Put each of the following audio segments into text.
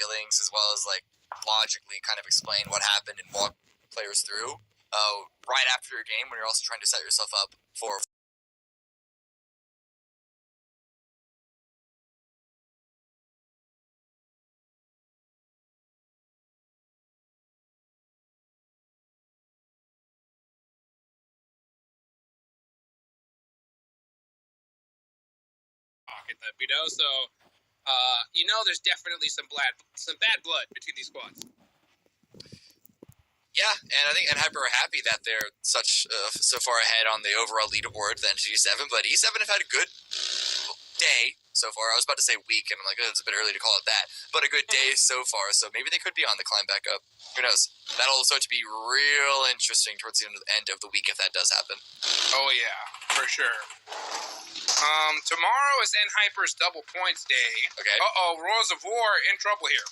feelings as well as like logically kind of explain what happened and walk players through right after your game when you're also trying to set yourself up for So, there's definitely some bad blood between these squads. Yeah, and I think Hyper are happy that they're so far ahead on the overall leaderboard than G7, but E7 have had a good day so far. I was about to say week, and I'm like, oh, it's a bit early to call it that, but a good day so far, so maybe they could be on the climb back up. Who knows? That'll start to be real interesting towards the end of the week if that does happen. Oh, yeah, for sure. Tomorrow is Hyper's double points day. Okay. Rules of War in trouble here.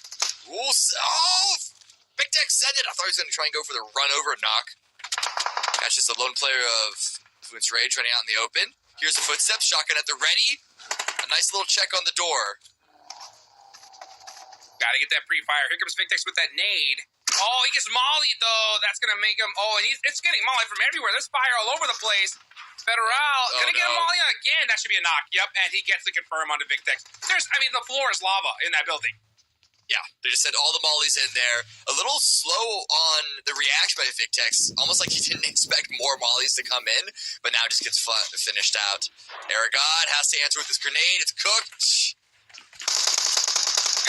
Big Deck said it. I thought he was going to try and go for the run over knock. That's just a lone player of Fluence Rage running out in the open. Here's the footsteps. Shotgun at the ready. A nice little check on the door. Gotta get that pre-fire. Here comes Victex with that nade. Oh, he gets mollied, though. That's going to make him... Oh, and it's getting mollied from everywhere. There's fire all over the place. Federal. Gonna get a molly again. That should be a knock. Yep, and he gets the confirm onto Victex. The floor is lava in that building. Yeah, they just sent all the mollies in there. A little slow on the reaction by Victex, almost like he didn't expect more mollies to come in, but now just gets finished out. Aragon has to answer with his grenade. It's cooked.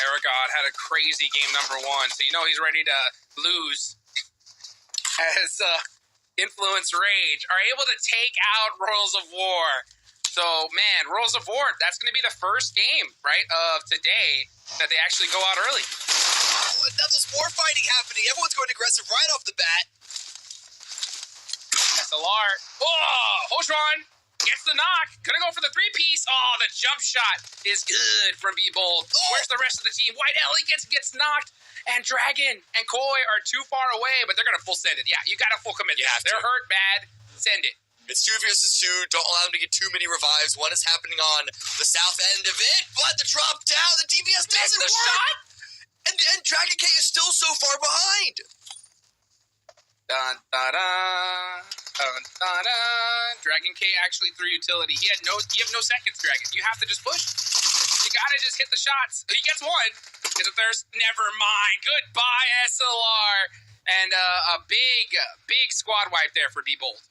Aragon had a crazy game number 1, so he's ready to lose. As Influence Rage are able to take out Royals of War. So, man, Rules of War, that's going to be the first game, right, of today that they actually go out early. Oh, and now there's more fighting happening. Everyone's going aggressive right off the bat. SLR. Oh, Hoshron gets the knock. Gonna go for the 3-piece. Oh, the jump shot is good from B-Bold. Oh. Where's the rest of the team? White Ellie gets knocked. And Dragon and Koi are too far away, but they're going to full send it. Yeah, you got to full commit. They're hurt bad. Send it. It's 2 versus 2. Don't allow them to get too many revives. One is happening on the south end of it, but the drop down, the DPS doesn't work. Shot? And Dragon K is still so far behind. Dun, dun, dun. Dun, dun, dun. Dragon K actually threw utility. You have no seconds, Dragon. You have to just push. You got to just hit the shots. He gets one. Gets a thirst. Never mind. Goodbye, SLR. And a big squad wipe there for B-Bold.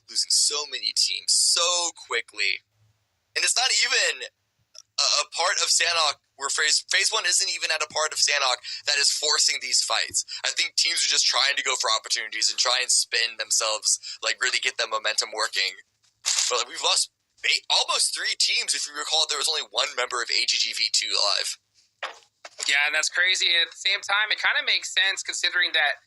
Losing so many teams so quickly. And it's not even a part of Sanhok where phase 1 isn't even at a part of Sanhok that is forcing these fights. I think teams are just trying to go for opportunities and try and spin themselves, like really get the momentum working. But we've lost almost 3 teams. If you recall, there was only 1 member of AGGV2 alive. Yeah, and that's crazy. At the same time, it kind of makes sense considering that,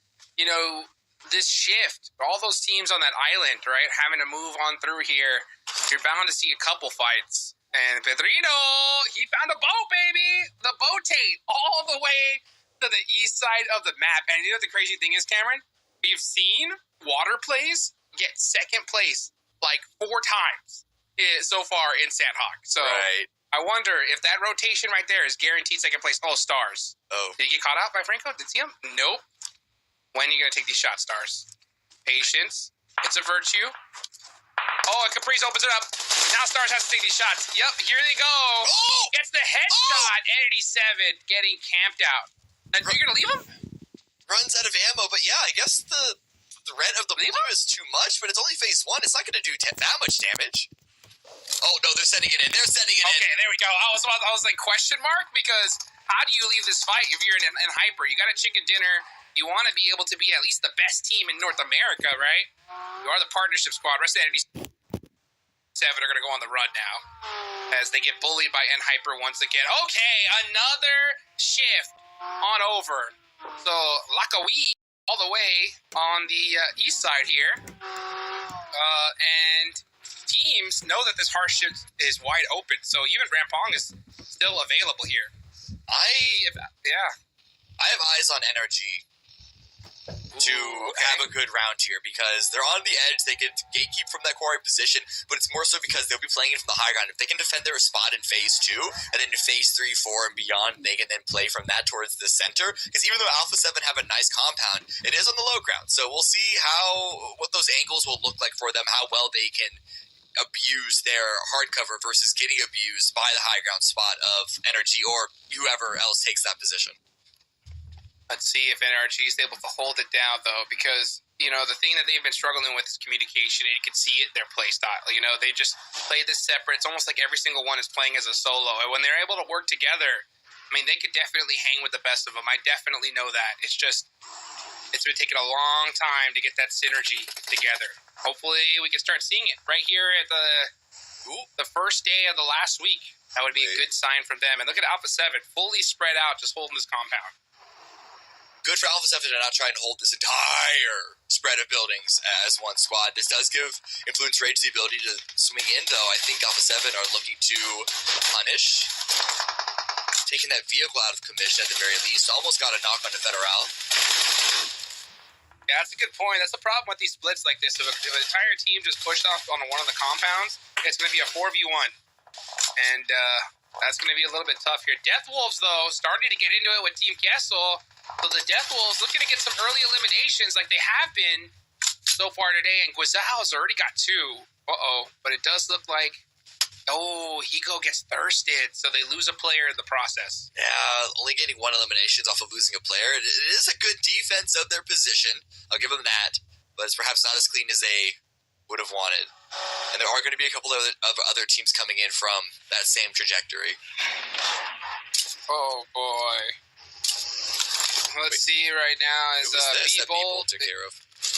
this shift, all those teams on that island, right, having to move on through here, you're bound to see a couple fights. And Pedrino, he found a boat, baby! The boatate all the way to the east side of the map. And you know what the crazy thing is, Cameron? We've seen water plays get second place like 4 times so far in Sanhok. So right. I wonder if that rotation right there is guaranteed second place. Oh, Stars. Oh. Did he get caught out by Franco? Did you see him? Nope. When are you going to take these shots, Stars? Patience. It's a virtue. Oh, and Caprice opens it up. Now Stars has to take these shots. Yep, here they go. Oh! Gets the headshot. Entity 7 getting camped out. And you're going to leave him? Runs out of ammo, but yeah, I guess the threat of the blue is too much, but it's only phase 1. It's not going to do that much damage. Oh, no, they're sending it in. Okay, there we go. I was like, question mark? Because how do you leave this fight if you're in Hyper? You got a chicken dinner. You want to be able to be at least the best team in North America, right? You are the partnership squad. Rest of the Entity 7 are going to go on the run now as they get bullied by Hyper once again. Okay, another shift on over. So, Lakawi all the way on the east side here. And teams know that this harsh shift is wide open. So, even Rampong is still available here. I have eyes on NRG. to have a good round here because they're on the edge. They can gatekeep from that quarry position, but it's more so because they'll be playing it from the high ground. If they can defend their spot in phase 2, and then in phase 3, 4, and beyond, they can then play from that towards the center. Because even though Alpha 7 have a nice compound, it is on the low ground. So we'll see what those angles will look like for them, how well they can abuse their hard cover versus getting abused by the high ground spot of NRG or whoever else takes that position. Let's see if NRG is able to hold it down, though, because, the thing that they've been struggling with is communication, and you can see it in their play style. They just play this separate. It's almost like every single one is playing as a solo, and when they're able to work together, they could definitely hang with the best of them. I definitely know that. It's been taking a long time to get that synergy together. Hopefully, we can start seeing it right here at the first day of the last week. That would be a good sign from them. And look at Alpha 7, fully spread out, just holding this compound. Good for Alpha 7 to not try and hold this entire spread of buildings as one squad. This does give Influence Rage the ability to swing in, though. I think Alpha 7 are looking to punish. Taking that vehicle out of commission at the very least. Almost got a knock on the Federal. Yeah, that's a good point. That's the problem with these splits like this. If an entire team just pushed off on one of the compounds, it's going to be a 4v1. And that's going to be a little bit tough here. Death Wolves, though, starting to get into it with Team Kessel. So the Death Wolves looking to get some early eliminations like they have been so far today. And Guizal's already got 2. But it does look like, Higo gets thirsted. So they lose a player in the process. Yeah, only getting 1 elimination off of losing a player. It is a good defense of their position. I'll give them that. But it's perhaps not as clean as they would have wanted. And there are going to be a couple of other teams coming in from that same trajectory. Oh, boy. Let's see right now is B-Bold took care of.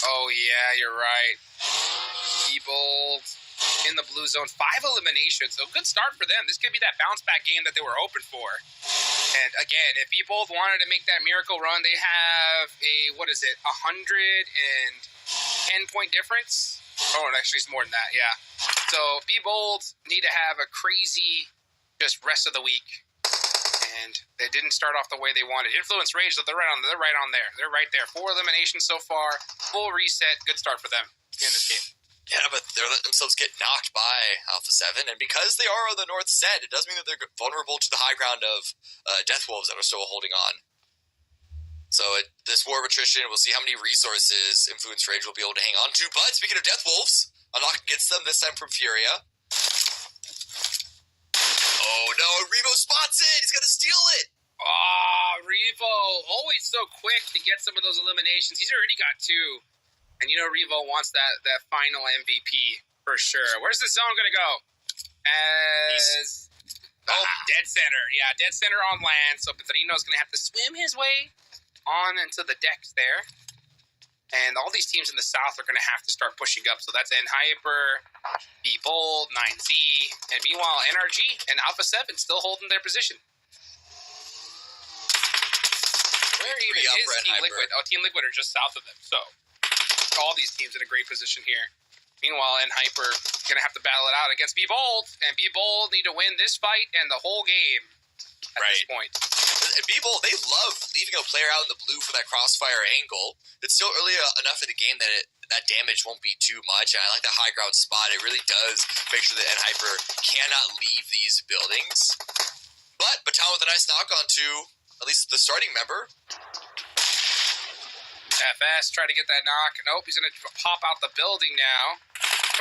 Oh, yeah, you're right. B-Bold in the blue zone. 5 eliminations. So good start for them. This could be that bounce back game that they were hoping for. And again, if B-Bold wanted to make that miracle run, they have a 110-point difference. Oh, actually, it's more than that, yeah. So B-Bold need to have a crazy just rest of the week. And they didn't start off the way they wanted. Influence Rage, they're right on there. They're right there. 4 eliminations so far. Full reset. Good start for them in this game. Yeah, but they're letting themselves get knocked by Alpha 7. And because they are on the north set, it does mean that they're vulnerable to the high ground of Death Wolves that are still holding on. So this war of attrition, we'll see how many resources Influence Rage will be able to hang on to. But speaking of Death Wolves, a knock against them, this time from Furia. Oh no, Revo spots it! He's gonna steal it! Revo, always so quick to get some of those eliminations. He's already got 2. And Revo wants that final MVP for sure. Where's the zone gonna go? Dead center. Yeah, dead center on land. So Petrino's gonna have to swim his way on into the decks there. And all these teams in the south are going to have to start pushing up. So that's N-Hyper, B-Bold, 9Z, and meanwhile NRG and Alpha 7 still holding their position. Where even is Team Liquid? Oh, Team Liquid are just south of them. So all these teams in a great position here. Meanwhile, N-Hyper going to have to battle it out against B-Bold. And B-Bold need to win this fight and the whole game at this point. B-Bold, they love leaving a player out in the blue for that crossfire angle. It's still early enough in the game that that damage won't be too much. And I like the high ground spot. It really does make sure that N-Hyper cannot leave these buildings. But Baton with a nice knock on to at least the starting member. FS try to get that knock. Nope, he's going to pop out the building now.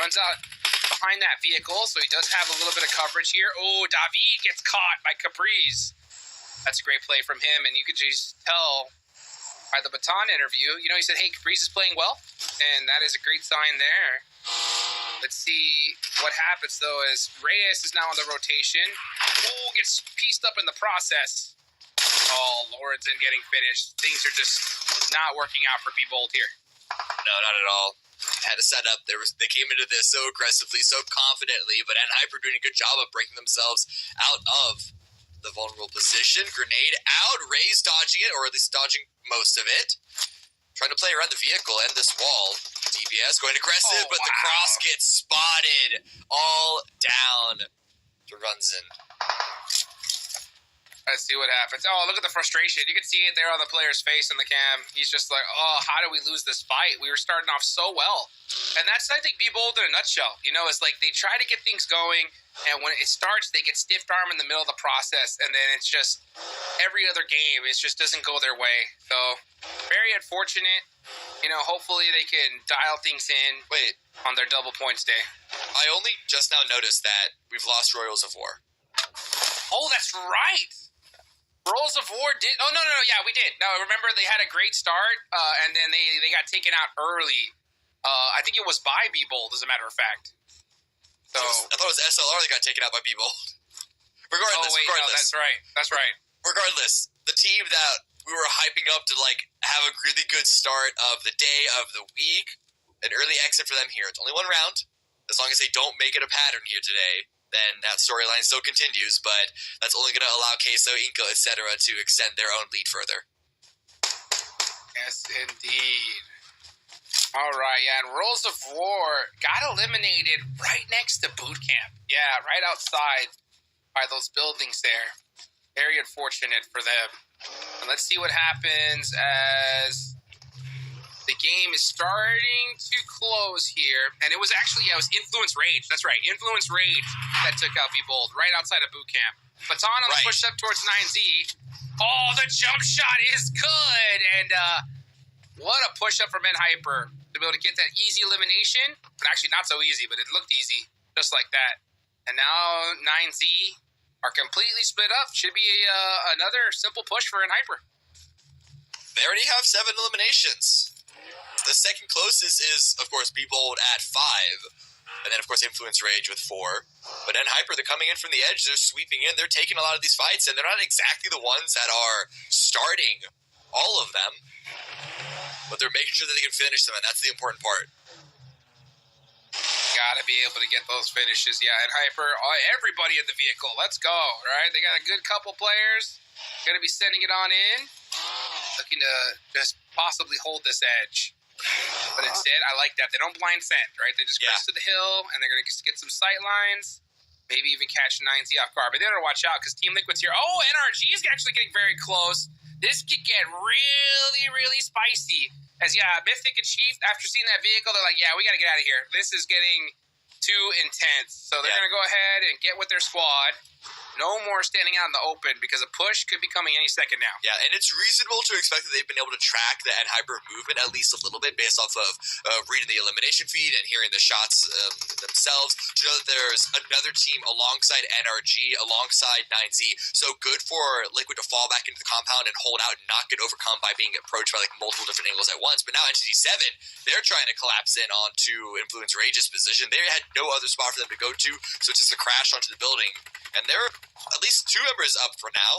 Runs out behind that vehicle, so he does have a little bit of coverage here. Oh, David gets caught by Caprice. That's a great play from him, and you could just tell by the Baton interview, he said, hey, Caprice is playing well, and that is a great sign there. Let's see what happens, though, as Reyes is now on the rotation. Oh, gets pieced up in the process. Oh, Lorenzen getting finished. Things are just not working out for B-Bold here. No, not at all. Had a setup. They came into this so aggressively, so confidently, but N-Hyper doing a good job of breaking themselves out of the vulnerable position. Grenade out. Ray's dodging it, or at least dodging most of it. Trying to play around the vehicle and this wall. DPS going aggressive, but the cross gets spotted all down to Runzen. Let's see what happens. Oh, look at the frustration. You can see it there on the player's face in the cam. He's just like, oh, how did we lose this fight? We were starting off so well. And that's, I think, Be Bold in a nutshell. You know, it's like they try to get things going, and when it starts, they get stiff arm in the middle of the process, and then it's just every other game, it just doesn't go their way. So, very unfortunate. You know, hopefully they can dial things in on their double points day. I only just now noticed that we've lost Royals of War. Oh, that's right. Rolls of War did. Oh, no, yeah, we did. No, remember they had a great start, and then they got taken out early. I think it was by Be Bold, as a matter of fact. So I thought it was SLR that got taken out by Be Bold. Regardless. No, that's right. Regardless, the team that we were hyping up to like have a really good start of the day of the week, an early exit for them here. It's only one round. As long as they don't make it a pattern here today, then that storyline still continues, but that's only going to allow Queso, Inca, etc. to extend their own lead further. Yes, indeed. All right, yeah, and Rolls of War got eliminated right next to boot camp. Yeah, right outside by those buildings there. Very unfortunate for them. And let's see what happens as the game is starting to close here. And it was actually, it was Influence Rage. That's right, Influence Rage that took out Be Bold right outside of boot camp. Baton on the push up towards 9Z. Oh, the jump shot is good. And what a push up from Hyper to be able to get that easy elimination. But actually not so easy, but it looked easy just like that. And now 9Z are completely split up. Should be another simple push for Hyper. They already have 7 eliminations. The second closest is, of course, Be Bold at 5. And then, of course, Influence Rage with 4. But Hyper, they're coming in from the edge. They're sweeping in. They're taking a lot of these fights. And they're not exactly the ones that are starting all of them. But they're making sure that they can finish them. And that's the important part. Gotta be able to get those finishes. Yeah, and Hyper, everybody in the vehicle. Let's go, right? They got a good couple players. Gonna be sending it on in. Looking to just possibly hold this edge. But instead, I like that. They don't blind send, right? They just crest to the hill, and they're going to get some sight lines, maybe even catch 9Z off guard. But they got to watch out because Team Liquid's here. Oh, NRG is actually getting very close. This could get really, really spicy. As, Mythic and Chief, after seeing that vehicle, they're like, we got to get out of here. This is getting too intense. So they're going to go ahead and get with their squad. No more standing out in the open because a push could be coming any second now. Yeah, and it's reasonable to expect that they've been able to track the Hyper movement at least a little bit based off of reading the elimination feed and hearing the shots themselves to know that there's another team alongside NRG, alongside 9Z. So good for Liquid to fall back into the compound and hold out and not get overcome by being approached by like multiple different angles at once. But now Entity 7, they're trying to collapse in onto Influence Rage's position. They had no other spot for them to go to, so it's just a crash onto the building. And they're at least 2 members up for now.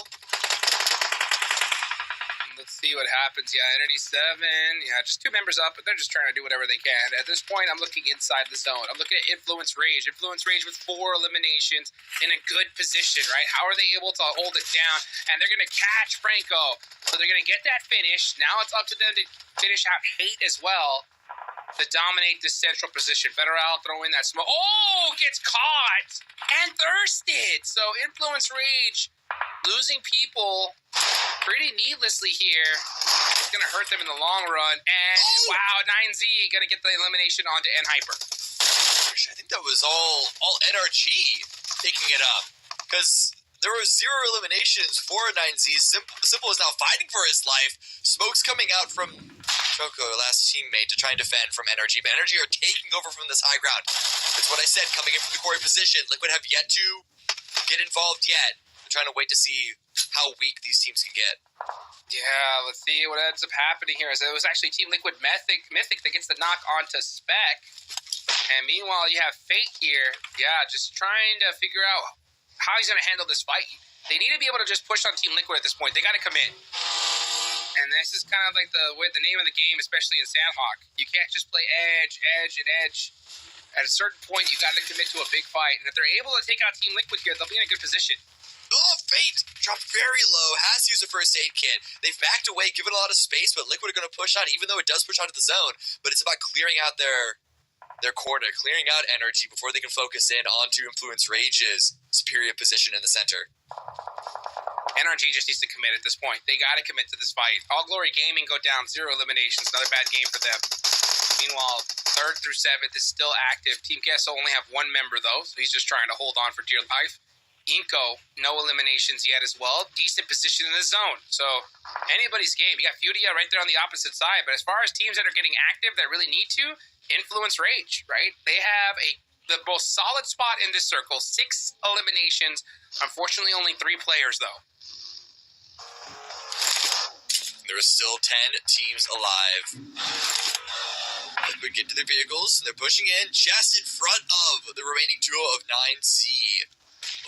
Let's see what happens. Entity 7. Just 2 members up, but they're just trying to do whatever they can. At this point, I'm looking inside the zone. I'm looking at Influence Rage. Influence Rage with 4 eliminations in a good position, right? How are they able to hold it down? And they're going to catch Franco. So they're going to get that finish. Now it's up to them to finish out Hate as well to dominate this central position. Federal throwing that smoke. Oh, gets caught and thirsted. So Influence Rage losing people pretty needlessly here. It's going to hurt them in the long run. And wow, 9Z going to get the elimination onto Hyper. I think that was all NRG taking it up because there were 0 eliminations for 9Z. Simple is now fighting for his life. Smoke's coming out from Choco, last teammate, to try and defend from NRG. But NRG are taking over from this high ground. That's what I said, coming in from the quarry position. Liquid have yet to get involved yet. They're trying to wait to see how weak these teams can get. Yeah, let's see what ends up happening here. So it was actually Team Liquid Mythic that gets the knock onto Spec. And meanwhile, you have Fate here. Just trying to figure out how he's going to handle this fight. They need to be able to just push on Team Liquid at this point. They got to commit. And this is kind of like the name of the game, especially in Sandhawk. You can't just play edge. At a certain point, you got to commit to a big fight. And if they're able to take out Team Liquid here, they'll be in a good position. Oh, Fate dropped very low. Has to use a first aid kit. They've backed away, given a lot of space, but Liquid are going to push on, even though it does push onto the zone. But it's about clearing out their corner, clearing out energy before they can focus in onto Influence Rage's superior position in the center. NRG just needs to commit at this point. They got to commit to this fight. All Glory Gaming go down 0 eliminations. Another bad game for them. Meanwhile, 3rd through 7th is still active. Team Gesso only have 1 member, though, so he's just trying to hold on for dear life. Inko, no eliminations yet as well. Decent position in the zone. So, anybody's game. You got Fudia right there on the opposite side. But as far as teams that are getting active that really need to, Influence Rage, right? They have the most solid spot in this circle. 6 eliminations. Unfortunately, only 3 players, though. There are still 10 teams alive. As we get to their vehicles, they're pushing in just in front of the remaining duo of 9C.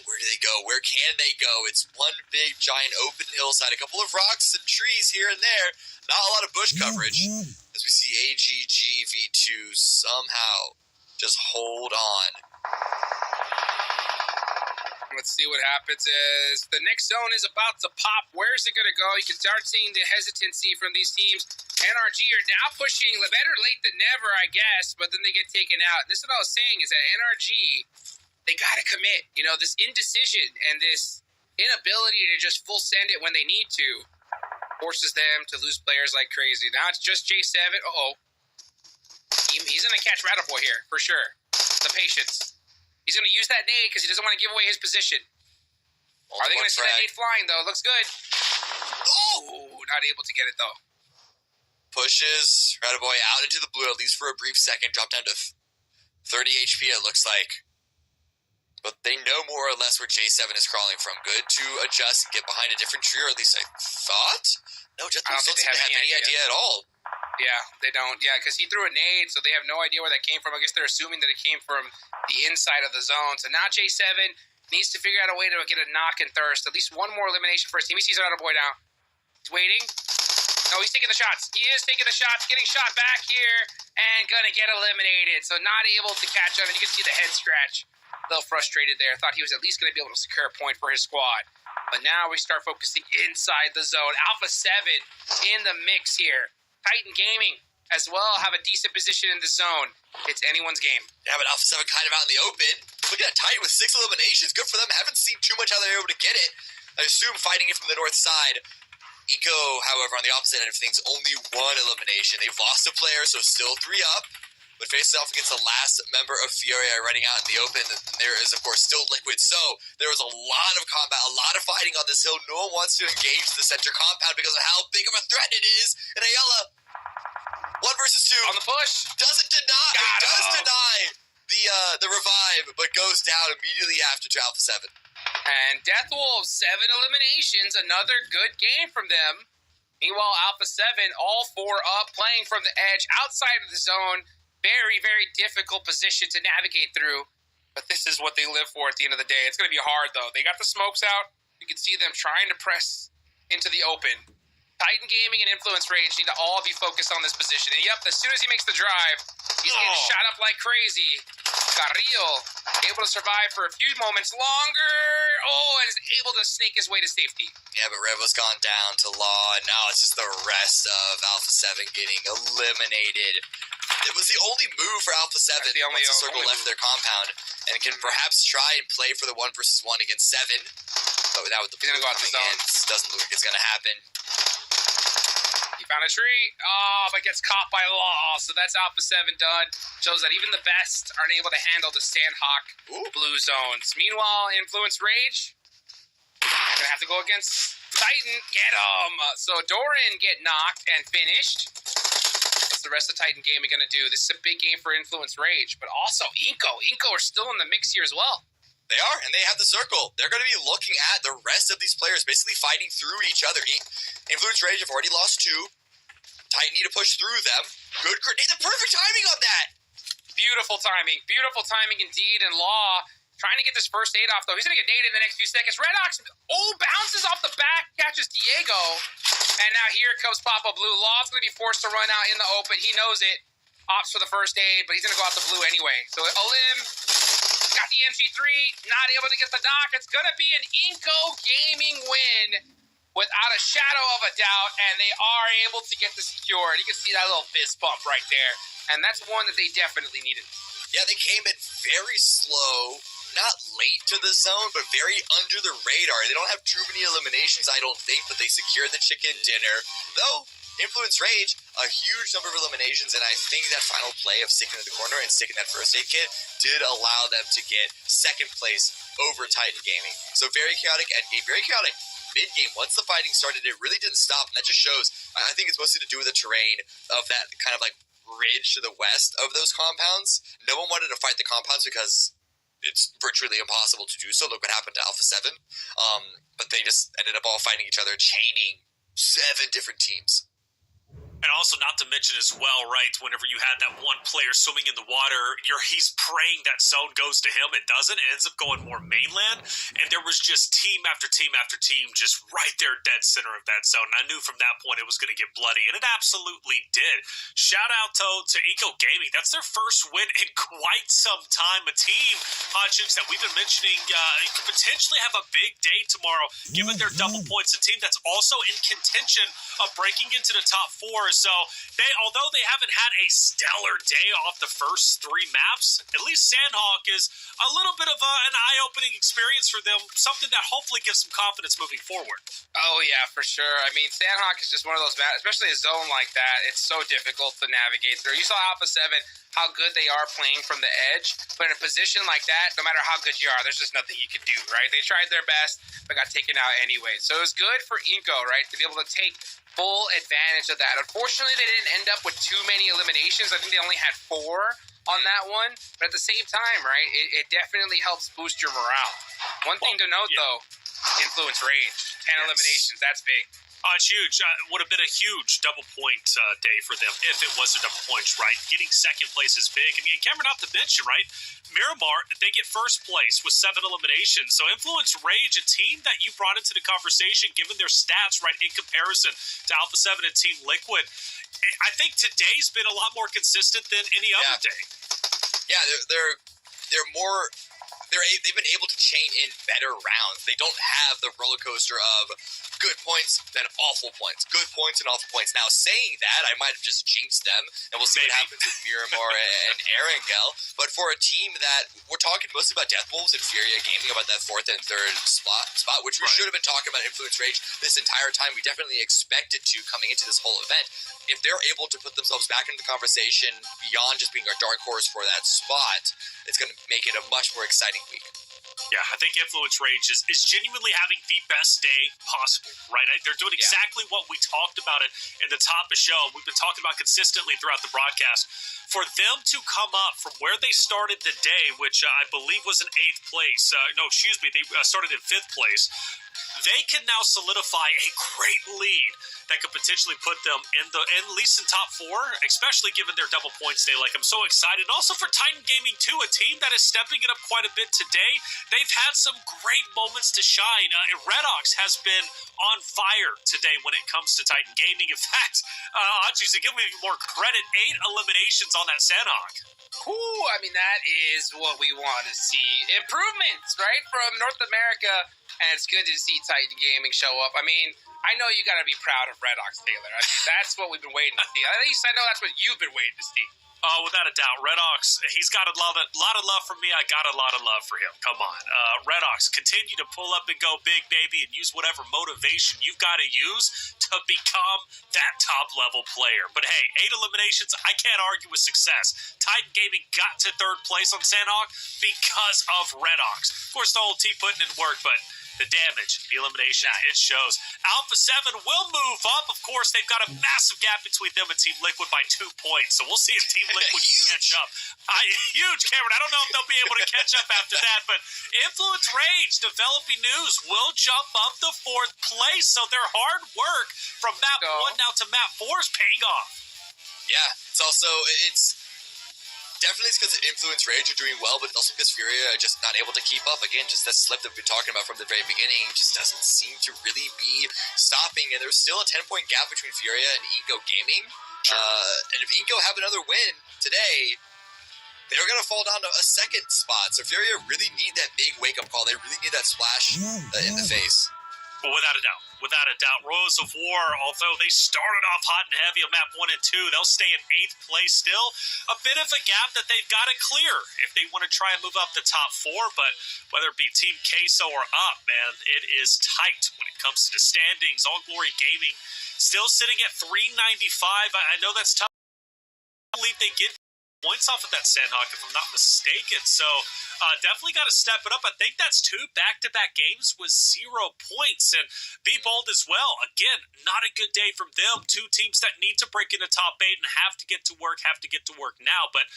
Where do they go? Where can they go? It's one big, giant open hillside. A couple of rocks and trees here and there. Not a lot of bush coverage. As we see AGG V2 somehow just hold on. Let's see what happens as the next zone is about to pop. Where's it going to go? You can start seeing the hesitancy from these teams. NRG are now pushing better late than never, I guess, but then they get taken out. This is what I was saying is that NRG, they got to commit. You know, this indecision and this inability to just full send it when they need to forces them to lose players like crazy. Now it's just J7. Uh-oh. He's going to catch Rattleboy here, for sure. The patience. He's going to use that nade because he doesn't want to give away his position. Are they going to see that nade flying, though? Looks good. Oh, not able to get it, though. Pushes Rattleboy out into the blue, at least for a brief second. Drop down to 30 HP, it looks like. But they know more or less where J7 is crawling from. Good to adjust and get behind a different tree, or at least I thought. No, Jet don't seem to have any idea at all. Yeah, they don't. Yeah, because he threw a nade, so they have no idea where that came from. I guess they're assuming that it came from the inside of the zone. So now J7 needs to figure out a way to get a knock and thirst. At least one more elimination for his team. He sees another boy now. He's waiting. No, he's taking the shots. He is taking the shots, getting shot back here, and gonna get eliminated. So not able to catch him, and you can see the head scratch. A little frustrated there. Thought he was at least going to be able to secure a point for his squad. But now we start focusing inside the zone. Alpha 7 in the mix here. Titan Gaming as well have a decent position in the zone. It's anyone's game. Yeah, but Alpha 7 kind of out in the open. Look at that Titan with 6 eliminations. Good for them. Haven't seen too much how they're able to get it. I assume fighting it from the north side. Inko, however, on the opposite end of things, only 1 elimination. They've lost a player, so still 3 up. But facing off against the last member of Furia running out in the open, there is, of course, still Liquid. So there was a lot of combat, a lot of fighting on this hill. No one wants to engage the center compound because of how big of a threat it is. And Ayala, 1 versus 2. On the push. Doesn't deny. Does deny the revive, but goes down immediately after to Alpha 7. And Death Wolves, 7 eliminations. Another good game from them. Meanwhile, Alpha 7, all 4 up, playing from the edge, outside of the zone. Very, very difficult position to navigate through. But this is what they live for at the end of the day. It's going to be hard, though. They got the smokes out. You can see them trying to press into the open. Titan Gaming and Influence Rage need to all be focused on this position. And yep, as soon as he makes the drive, he's getting shot up like crazy. Carrillo able to survive for a few moments longer. Oh, and is able to snake his way to safety. Yeah, but Revo's gone down to Law, and now it's just the rest of Alpha 7 getting eliminated. It was the only move for Alpha 7 once the circle left their compound, and can perhaps try and play for the 1 versus 1 against 7. But now with the blue coming in, doesn't look like it's going to happen. He found a tree. Oh, but gets caught by Law. So that's Alpha 7 done. Shows that even the best aren't able to handle the Sandhawk blue zones. Meanwhile, Influence Rage, gonna have to go against Titan. Get him. So Doran get knocked and finished. What's the rest of Titan Gaming gonna do? This is a big game for Influence Rage, but also Inko. Inko are still in the mix here as well. They are, and they have the circle. They're going to be looking at the rest of these players, basically fighting through each other. Influence Rage have already lost 2. Titan need to push through them. Good grenade. The perfect timing on that. Beautiful timing. Beautiful timing indeed. And Law trying to get this first aid off, though. He's going to get naded in the next few seconds. Red Ox, bounces off the back, catches Diego. And now here comes Papa Blue. Law's going to be forced to run out in the open. He knows it. Opts for the first aid, but he's going to go out the blue anyway. So Olim got the MG3, not able to get the knock. It's going to be an Inko Gaming win without a shadow of a doubt, and they are able to get the secure. You can see that little fist bump right there, and that's one that they definitely needed. Yeah, they came in very slow, not late to the zone, but very under the radar. They don't have too many eliminations, I don't think, but they secured the chicken dinner. Though, Influence Rage, a huge number of eliminations, and I think that final play of sticking in the corner and sticking that first aid kit did allow them to get second place over Titan Gaming. So very chaotic endgame, very chaotic mid-game. Once the fighting started, it really didn't stop, and that just shows, I think it's mostly to do with the terrain of that kind of like ridge to the west of those compounds. No one wanted to fight the compounds because it's virtually impossible to do so. Look what happened to Alpha 7. But they just ended up all fighting each other, chaining 7 different teams. And also, not to mention as well, right, whenever you had that one player swimming in the water, he's praying that zone goes to him. It doesn't. It ends up going more mainland. And there was just team after team after team just right there dead center of that zone. And I knew from that point it was going to get bloody. And it absolutely did. Shout out to Eco Gaming. That's their first win in quite some time. A team, Hodgins, that we've been mentioning could potentially have a big day tomorrow, given their double points. A team that's also in contention of breaking into the top 4. So although they haven't had a stellar day off the first 3 maps, at least Sandhawk is a little bit of an eye-opening experience for them, something that hopefully gives them confidence moving forward. Oh, yeah, for sure. I mean, Sandhawk is just one of those maps, especially a zone like that, it's so difficult to navigate through. You saw Alpha 7, how good they are playing from the edge, but in a position like that, no matter how good you are, there's just nothing you can do, right? They tried their best, but got taken out anyway. So it was good for Inco, right, to be able to take full advantage of that. Unfortunately, they didn't end up with too many eliminations. I think they only had 4 on that one. But at the same time, right, it definitely helps boost your morale. One thing to note, though, Influence Rage. 10 eliminations, that's big. It's huge. Would have been a huge double point day for them if it was a double points, right? Getting second place is big. I mean, Cameron, not to mention, right? Miramar, they get first place with 7 eliminations. So Influence Rage, a team that you brought into the conversation, given their stats, right, in comparison to Alpha 7 and Team Liquid, I think today's been a lot more consistent than any other day. Yeah, they're more. They've been able to chain in better rounds. They don't have the roller coaster of good points, then awful points. Good points and awful points. Now, saying that, I might have just jinxed them, and we'll see what happens with Miramar and Erangel. But for a team that, we're talking mostly about Death Wolves and Furia Gaming, about that 4th and 3rd spot, which we should have been talking about Influence Rage this entire time. We definitely expected to coming into this whole event. If they're able to put themselves back into the conversation beyond just being a dark horse for that spot, it's going to make it a much more exciting week. Yeah, I think Influence Rage is genuinely having the best day possible, right? They're doing exactly what we talked about it in the top of the show. We've been talking about consistently throughout the broadcast. For them to come up from where they started the day, which I believe was in 8th place. They started in 5th place. They can now solidify a great lead that could potentially put them at least in top 4, especially given their double points day. Like, I'm so excited. And also for Titan Gaming too, a team that is stepping it up quite a bit today. They've had some great moments to shine. Redox has been on fire today when it comes to Titan Gaming. In fact, Achis, to give me more credit, 8 eliminations on that Sandhawk. Ooh, I mean, that is what we want to see. Improvements, right, from North America, and it's good to see Titan Gaming show up. I mean, I know you got to be proud of Redox, Taylor. I mean, that's what we've been waiting to see. At least I know that's what you've been waiting to see. Without a doubt, Redox, he's got a lot of love for me. I got a lot of love for him. Come on. Redox, continue to pull up and go big, baby, and use whatever motivation you've got to use to become that top-level player. But hey, 8 eliminations, I can't argue with success. Titan Gaming got to 3rd place on Sandhawk because of Redox. Of course, the whole team putting in work, but the damage, the elimination, it shows. Alpha 7 will move up. Of course, they've got a massive gap between them and Team Liquid by 2 points. So we'll see if Team Liquid can catch up. Huge, Cameron. I don't know if they'll be able to catch up after that, but Influence Rage, developing news, will jump up to 4th place. So their hard work from map 1 now to map 4 is paying off. Yeah, it's definitely because Influence Rage are doing well, but also because Furia are just not able to keep up. Again, just that slip that we've been talking about from the very beginning just doesn't seem to really be stopping. And there's still a 10-point gap between Furia and Inco Gaming. Sure. And if Inco have another win today, they're going to fall down to a 2nd spot. So Furia really need that big wake-up call. They really need that splash in the face. Well, without a doubt. Royals of War, although they started off hot and heavy on map 1 and 2, they'll stay in 8th place still. A bit of a gap that they've got to clear if they want to try and move up the top 4, but whether it be Team Queso or up, man, it is tight when it comes to the standings. All Glory Gaming still sitting at 395. I know that's tough. I believe they get points off of that Sandhawk, if I'm not mistaken. So definitely got to step it up. I think that's 2 back-to-back games with 0 points. And Be Bold as well. Again, not a good day from them. 2 teams that need to break into top 8 and have to get to work now. But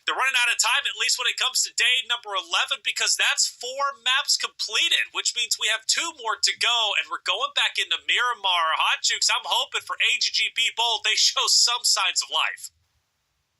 they're running out of time, at least when it comes to day number 11, because that's 4 maps completed, which means we have 2 more to go, and we're going back into Miramar. Hot Jukes, I'm hoping for AGG Be Bold, they show some signs of life.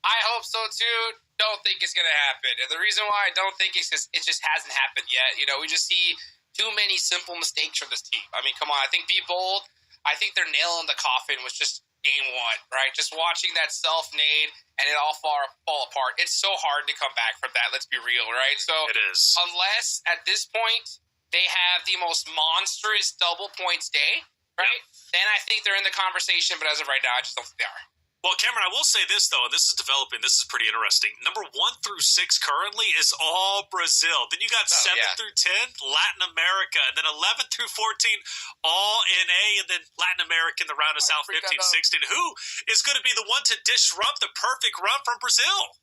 I hope so too. Don't think it's going to happen. And the reason why I don't think is because it just hasn't happened yet. You know, we just see too many simple mistakes from this team. I mean, come on. I think Be Bold, I think their nail in the coffin was just game 1, right? Just watching that self-nade and it all fall apart. It's so hard to come back from that. Let's be real, right? So it is. Unless at this point they have the most monstrous double points day, right? Then I think they're in the conversation. But as of right now, I just don't think they are. Well, Cameron, I will say this, though, and this is developing. This is pretty interesting. Number 1 through 6 currently is all Brazil. Then you got 7 through 10, Latin America. And then 11 through 14, all NA. And then Latin America in the round of South 15, 16. Who is going to be the one to disrupt the perfect run from Brazil?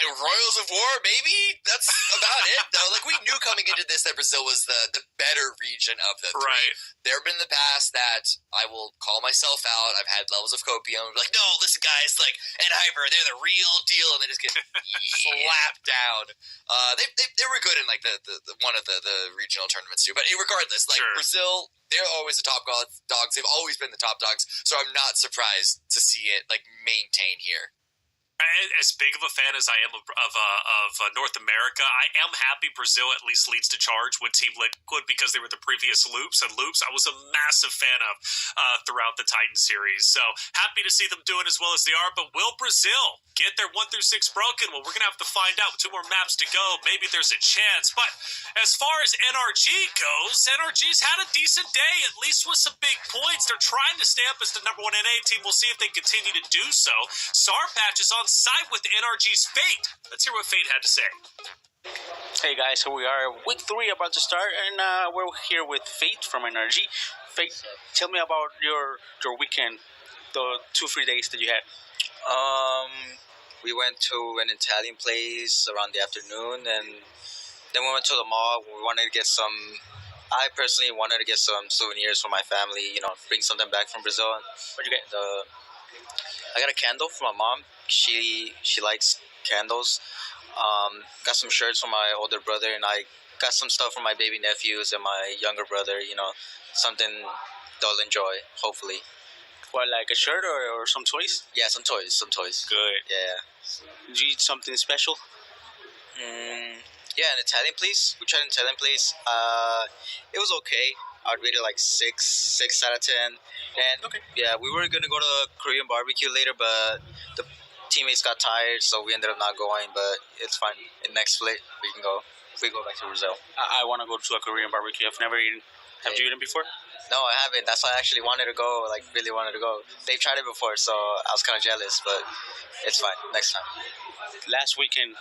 Royals of War, maybe? That's about it, though. Like, we knew coming into this that Brazil was the better region of the 3. Right. There have been in the past that I will call myself out. I've had levels of copium. Like, no, listen, guys, like, and Hyper, they're the real deal, and they just get slapped down. They were good in, like, the one of the regional tournaments, too. But regardless, like, Brazil, they're always the top dogs. They've always been the top dogs, so I'm not surprised to see it, like, maintain here. As big of a fan as I am of North America, I am happy Brazil at least leads the charge with Team Liquid because they were the previous Loops, and Loops I was a massive fan of throughout the Titan series. So happy to see them doing as well as they are. But will Brazil get their 1 through 6 broken? Well, we're going to have to find out with 2 more maps to go. Maybe there's a chance. But as far as NRG goes, NRG's had a decent day, at least with some big points. They're trying to stay up as the number 1 NA team. We'll see if they continue to do so. Sarpatch is on side with NRG's Fate. Let's hear what Fate had to say. Hey guys, here we are, week 3 about to start, and we're here with Fate from NRG. Fate, tell me about your weekend, the 2 free days that you had. We went to an Italian place around the afternoon, and then we went to the mall. I personally wanted to get some souvenirs for my family, bring something back from Brazil. What'd you get? I got a candle for my mom. She likes candles. Got some shirts for my older brother, and I got some stuff for my baby nephews and my younger brother, something they'll enjoy, hopefully. What, like a shirt or some toys? Yeah, some toys. Good. Yeah. Did you eat something special? Yeah, an Italian place. We tried an Italian place. It was okay. I'd rate it like 6 out of 10. And yeah, we were gonna go to Korean barbecue later, but the teammates got tired, so we ended up not going. But it's fine. In next split, we can go. If we go back to Brazil. I want to go to a Korean barbecue. I've never eaten. Have you eaten before? No, I haven't. That's why I actually wanted to go. Like, really wanted to go. They've tried it before, so I was kind of jealous. But it's fine. Next time. Last weekend,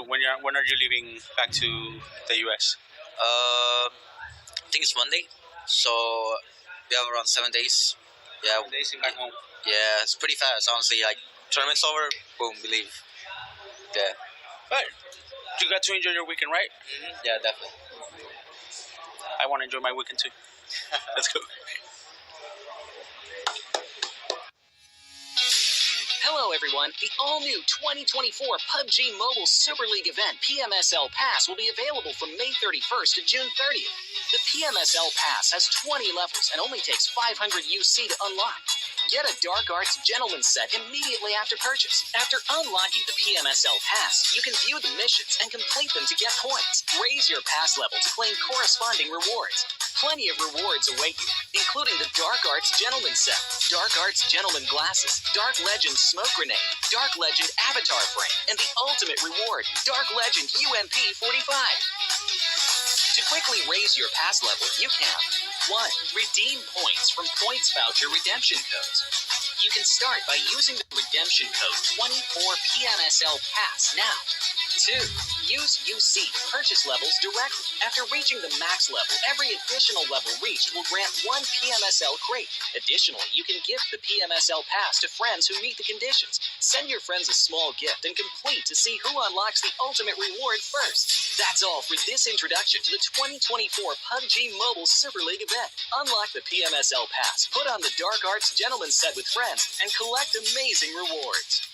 when are you leaving back to the U.S.? I think it's Monday. So we have around 7 days. Yeah. 7 days back home. Yeah, it's pretty fast, honestly. Like, tournament's over, boom, we leave. Yeah. But you got to enjoy your weekend, right? Mm-hmm. Yeah, definitely. I want to enjoy my weekend too. Let's go. Hello everyone, the all-new 2024 Pubg Mobile Super League event PMSL Pass will be available from May 31st to June 30th. The PMSL Pass has 20 levels and only takes 500 UC to unlock. Get a Dark Arts Gentleman set immediately after purchase. After unlocking the PMSL Pass, you can view the missions and complete them to get points. Raise your pass level to claim corresponding rewards. Plenty of rewards await you, including the Dark Arts Gentleman set, Dark Arts Gentleman glasses, Dark Legend Smoke Grenade, Dark Legend Avatar Frame, and the ultimate reward, Dark Legend UMP 45. To quickly raise your pass level, you can 1. Redeem points from points voucher redemption codes. You can start by using the redemption code 24PMSL Pass now. 2. Use UC to purchase levels directly. After reaching the max level, every additional level reached will grant 1 PMSL crate. Additionally, you can gift the PMSL Pass to friends who meet the conditions. Send your friends a small gift and complete to see who unlocks the ultimate reward first. That's all for this introduction to the 2024 PUBG Mobile Super League event. Unlock the PMSL Pass, put on the Dark Arts Gentleman's set with friends, and collect amazing rewards.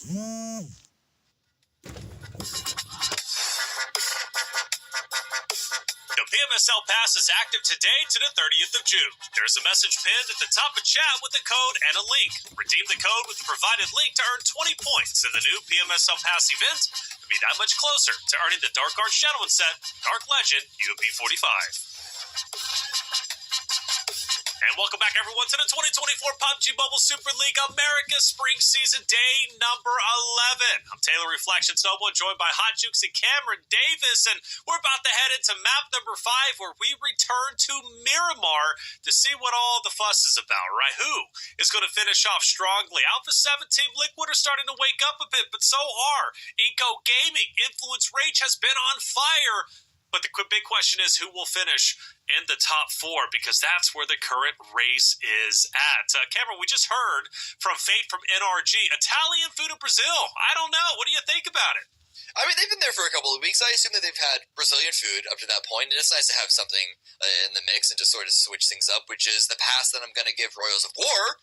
The PMSL Pass is active today to the 30th of June. There's a message pinned at the top of chat with a code and a link. Redeem the code with the provided link to earn 20 points in the new PMSL Pass event to be that much closer to earning the Dark Arts Gentleman set, Dark Legend UMP 45. And welcome back, everyone, to the 2024 PUBG Mobile Super League America Spring Season Day number 11. I'm Taylor Reflection Sobo, joined by Hot Jukes and Cameron Davis, and we're about to head into map number 5, where we return to Miramar to see what all the fuss is about, right? Who is going to finish off strongly? Alpha 7 Team Liquid are starting to wake up a bit, but so are Inco Gaming. Influence Rage has been on fire. But the big question is who will finish in the top 4, because that's where the current race is at. Cameron, we just heard from Fate from NRG. Italian food in Brazil. I don't know. What do you think about it? I mean, they've been there for a couple of weeks. I assume that they've had Brazilian food up to that point, and it's nice to have something in the mix and just sort of switch things up, which is the pass that I'm going to give Royals of War,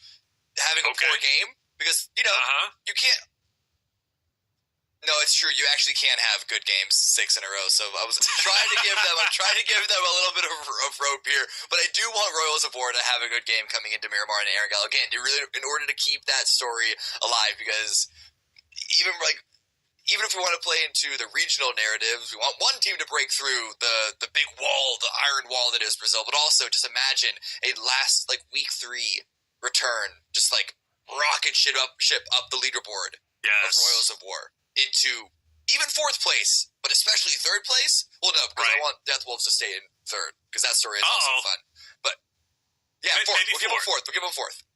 having a poor game, because, you know, you can't... No, it's true. You actually can't have good games 6 in a row. So I was trying to give them, a little bit of rope here. But I do want Royals of War to have a good game coming into Miramar and Erangel again, in order to keep that story alive. Because even if we want to play into the regional narratives, we want one team to break through the big wall, the iron wall that is Brazil. But also, just imagine a last week 3 return, just rocket ship up the leaderboard of Royals of War into even 4th place, but especially 3rd place. Well, no, because I want Death Wolves to stay in 3rd, because that story is also fun. But yeah, 4th. We'll give them 4th. We'll give them 4th.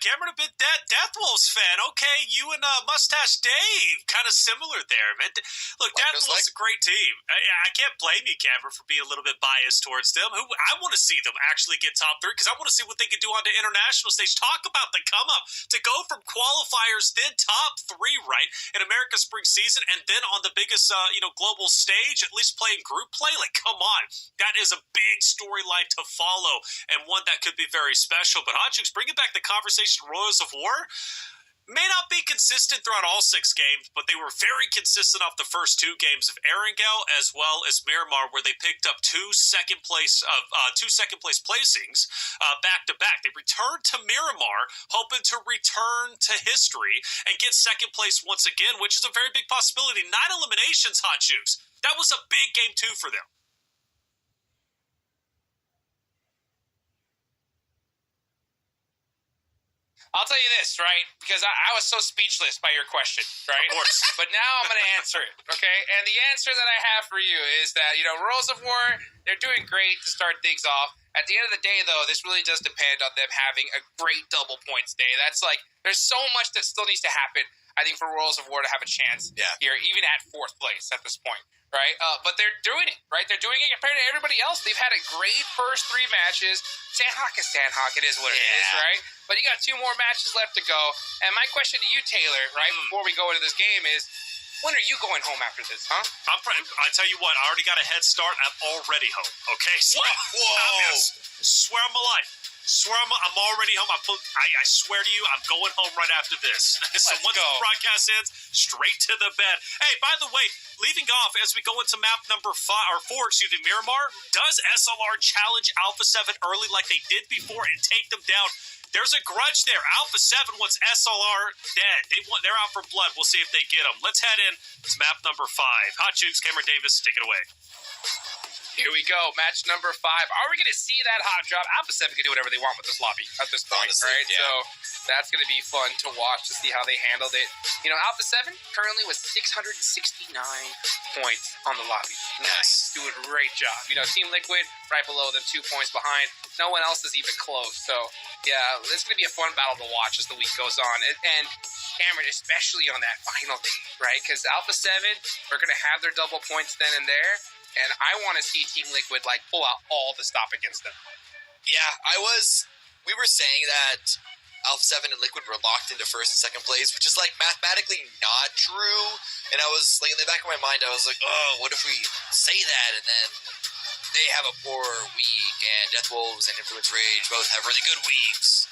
Cameron, a bit Death Wolves fan. Okay, you and Mustache Dave, kind of similar there, man. Look, Death Wolves is a great team. I can't blame you, Cameron, for being a little bit biased towards them. I want to see them actually get top 3, because I want to see what they can do on the international stage. Talk about the come up to go from qualifiers, then top 3, right, in America's spring season, and then on the biggest, global stage, at least playing group play. Come on, that is a big storyline to follow, and one that could be very special. But Hotchukes, bring it back. The conversation Royals of War may not be consistent throughout all 6 games, but they were very consistent off the first 2 games of Erangel as well as Miramar, where they picked up 2 second place placings back to back. They returned to Miramar, hoping to return to history and get second place once again, which is a very big possibility. 9 eliminations, Hot Juice. That was a big game 2 for them. I'll tell you this, right? Because I was so speechless by your question, right? Of course. But now I'm going to answer it, okay? And the answer that I have for you is that, Rules of War, they're doing great to start things off. At the end of the day, though, this really does depend on them having a great double points day. That's there's so much that still needs to happen, I think, for Rules of War to have a chance here, even at 4th place at this point, right? But they're doing it, right? They're doing it compared to everybody else. They've had a great first 3 matches. Sandhawk is Sandhawk. It is what it is, right? But you got 2 more matches left to go. And my question to you, Taylor, right, before we go into this game is, when are you going home after this, huh? I tell you what, I already got a head start. I'm already home, okay? So Whoa! Swear on my life. I'm already home. I swear to you, I'm going home right after this. So once the broadcast ends, straight to the bed. Hey, by the way, leaving off as we go into map number 4, Miramar, does SLR challenge Alpha 7 early like they did before and take them down? There's a grudge there. Alpha 7 wants SLR dead. They're out for blood. We'll see if they get them. Let's head in to map number 5. Hot Jukes, Cameron Davis, take it away. Here we go, match number 5. Are we going to see that hot drop? Alpha 7 can do whatever they want with this lobby at this point, Honestly, right? yeah. So that's going to be fun to watch to see how they handled it. Alpha 7 currently with 669 points on the lobby. Nice. Doing a great job. Team Liquid right below them, 2 points behind. No one else is even close. So, yeah, this is going to be a fun battle to watch as the week goes on. And Cameron, especially on that final day, right? Because Alpha 7 are going to have their double points then and there. And I want to see Team Liquid pull out all the stop against them. Yeah, we were saying that Alpha 7 and Liquid were locked into 1st and 2nd place, which is mathematically not true. And I was in the back of my mind, I was like, oh, what if we say that and then they have a poor week and Death Wolves and Influence Rage both have really good weeks.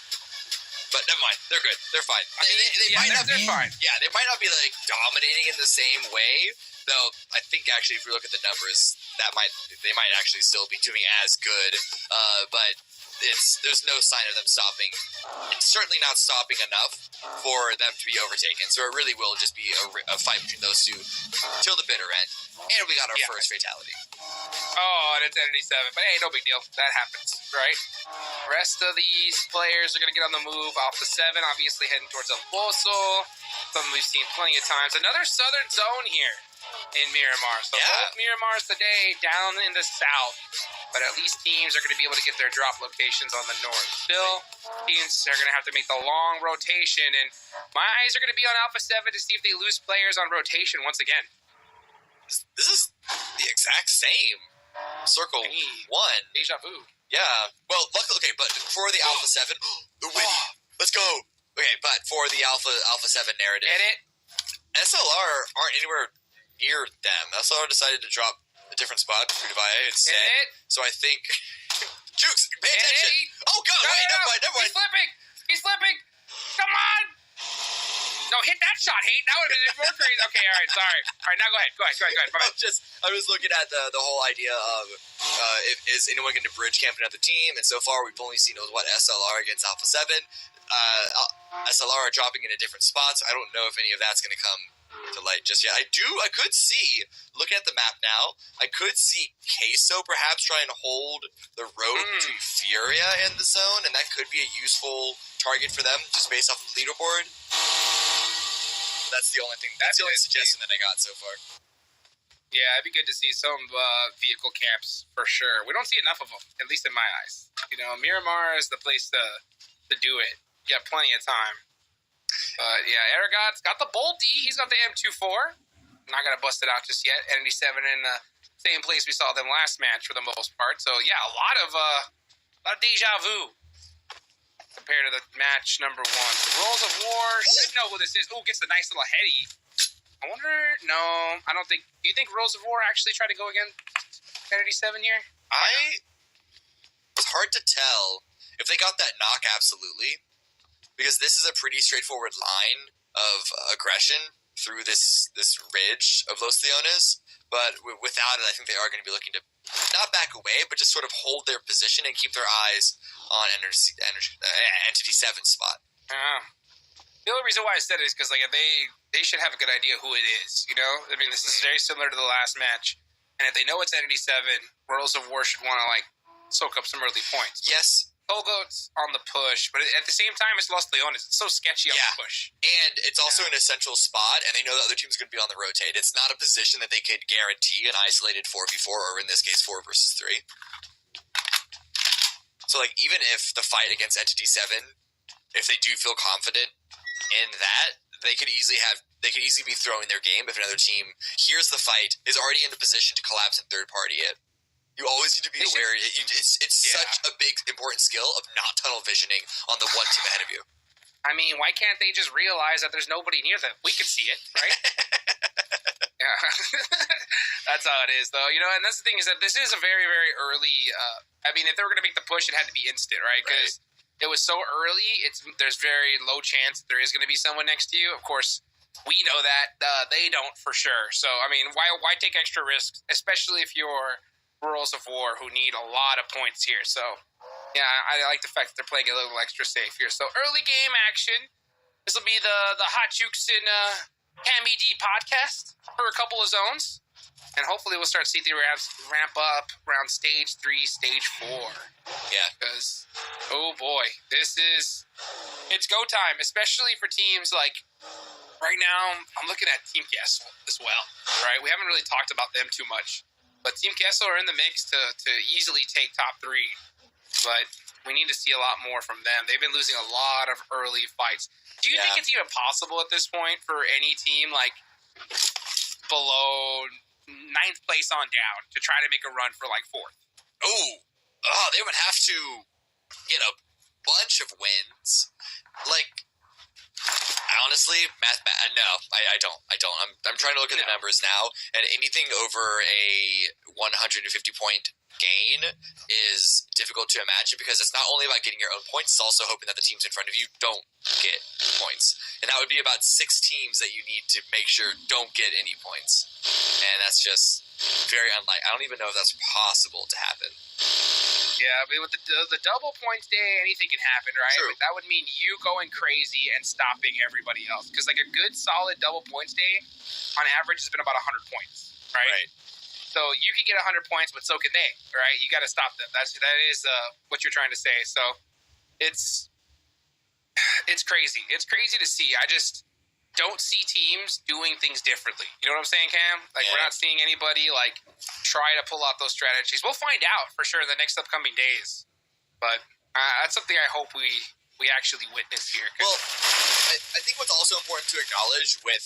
But never mind, they're good. They're fine. They're fine. Yeah, they might not be dominating in the same way. Though I think actually, if we look at the numbers, they might actually still be doing as good. But there's no sign of them stopping. It's certainly not stopping enough for them to be overtaken. So it really will just be a fight between those two till the bitter end. And we got our first fatality. Oh, and it's Entity 7. But hey, no big deal. That happens, right? Rest of these players are going to get on the move. Alpha 7 obviously heading towards El Pozo. Something we've seen plenty of times. Another southern zone here in Miramar. So both Miramars today down in the south. But at least teams are going to be able to get their drop locations on the north. Still, teams are going to have to make the long rotation. And my eyes are going to be on Alpha 7 to see if they lose players on rotation once again. This is the exact same Circle 1. Deja vu. Yeah. Well, luckily, okay, but for the Alpha 7, the win. Let's go. Okay, but for the Alpha 7 narrative, Get it? SLR aren't anywhere near them. SLR decided to drop a different spot for Dubai instead. Get it? So I think Jukes, pay attention. Oh god, wait, never mind. He's flipping. Come on. No, hit that shot, Hate. That would have been more crazy. Okay, all right, sorry. All right, now go ahead. I was looking at the whole idea of is anyone going to bridge camp another team, and so far we've only seen SLR against Alpha 7. SLR are dropping into different spots. I don't know if any of that's going to come to light just yet. I could see, looking at the map now, I could see Queso perhaps trying to hold the road between Furia and the zone, and that could be a useful target for them just based off the leaderboard. That's the only thing. That's the only suggestion that I got so far. Yeah, it'd be good to see some vehicle camps for sure. We don't see enough of them, at least in my eyes. Miramar is the place to do it. You got plenty of time. But yeah, Aragon's got the Bolt D. He's got the M24. Not gonna bust it out just yet. Entity 7 in the same place we saw them last match for the most part. So yeah, a lot of deja vu compared to the match number 1. The Rules of War should know who this is. Ooh, gets the nice little heady. I wonder. No, I don't think. Do you think Rules of War actually try to go against Entity 7 here? It's hard to tell if they got that knock. Absolutely. Because this is a pretty straightforward line of aggression through this ridge of Los Leones. But without it, I think they are going to be looking to not back away, but just sort of hold their position and keep their eyes on Entity 7 spot. The only reason why I said it is because they should have a good idea who it is. I mean, this is very similar to the last match. And if they know it's Entity 7, Rules of War should want to soak up some early points. Yes. Togo's on the push, but at the same time, it's Los Leones. It's so sketchy on Yeah. the push. And it's also an essential spot, and they know the other team's going to be on the rotate. It's not a position that they could guarantee an isolated 4v4, or in this case, 4 versus 3. So, like, even if the fight against Entity 7, if they do feel confident in that, they could easily be throwing their game if another team hears the fight, is already in a position to collapse and third party it. You always need to be aware. It's such a big, important skill of not tunnel visioning on the one team ahead of you. I mean, why can't they just realize that there's nobody near them? We can see it, right? Yeah. That's how it is, though. You know, and that's the thing, is that this is a very, very early... I mean, if they were going to make the push, it had to be instant, right? Because it was so early, there's very low chance that there is going to be someone next to you. Of course, we know that. They don't, for sure. So, I mean, why take extra risks, especially if you're Rules of War, who need a lot of points here. So, yeah, I like the fact that they're playing a little extra safe here. So, early game action. This will be the Hot Jukes and Cammy D podcast for a couple of zones. And hopefully we'll start seeing the ramp up around stage 3, stage 4. Yeah. Because, oh boy, it's go time, especially for teams like, right now, I'm looking at Team Kessel as well, right? We haven't really talked about them too much. But Team Kessel are in the mix to easily take top 3. But we need to see a lot more from them. They've been losing a lot of early fights. Do you think it's even possible at this point for any team, like, below 9th place on down to try to make a run for, like, 4th? They would have to get a bunch of wins. Like, honestly, no, I don't. I'm trying to look at the numbers now, and anything over a 150-point gain is difficult to imagine, because it's not only about getting your own points, it's also hoping that the teams in front of you don't get points. And that would be about 6 teams that you need to make sure don't get any points. And that's just very unlikely. I don't even know if that's possible to happen. Yeah, I mean, with the double points day, anything can happen, right? True. But that would mean you going crazy and stopping everybody else. Because, like, a good, solid double points day, on average, has been about 100 points, right? So you can get 100 points, but so can they, right? You got to stop them. That is what you're trying to say. So it's crazy. It's crazy to see. I just don't see teams doing things differently. You know what I'm saying, Cam? Like, we're not seeing anybody, like, try to pull out those strategies. We'll find out for sure in the next upcoming days. But that's something I hope we actually witness here. Well, I think what's also important to acknowledge with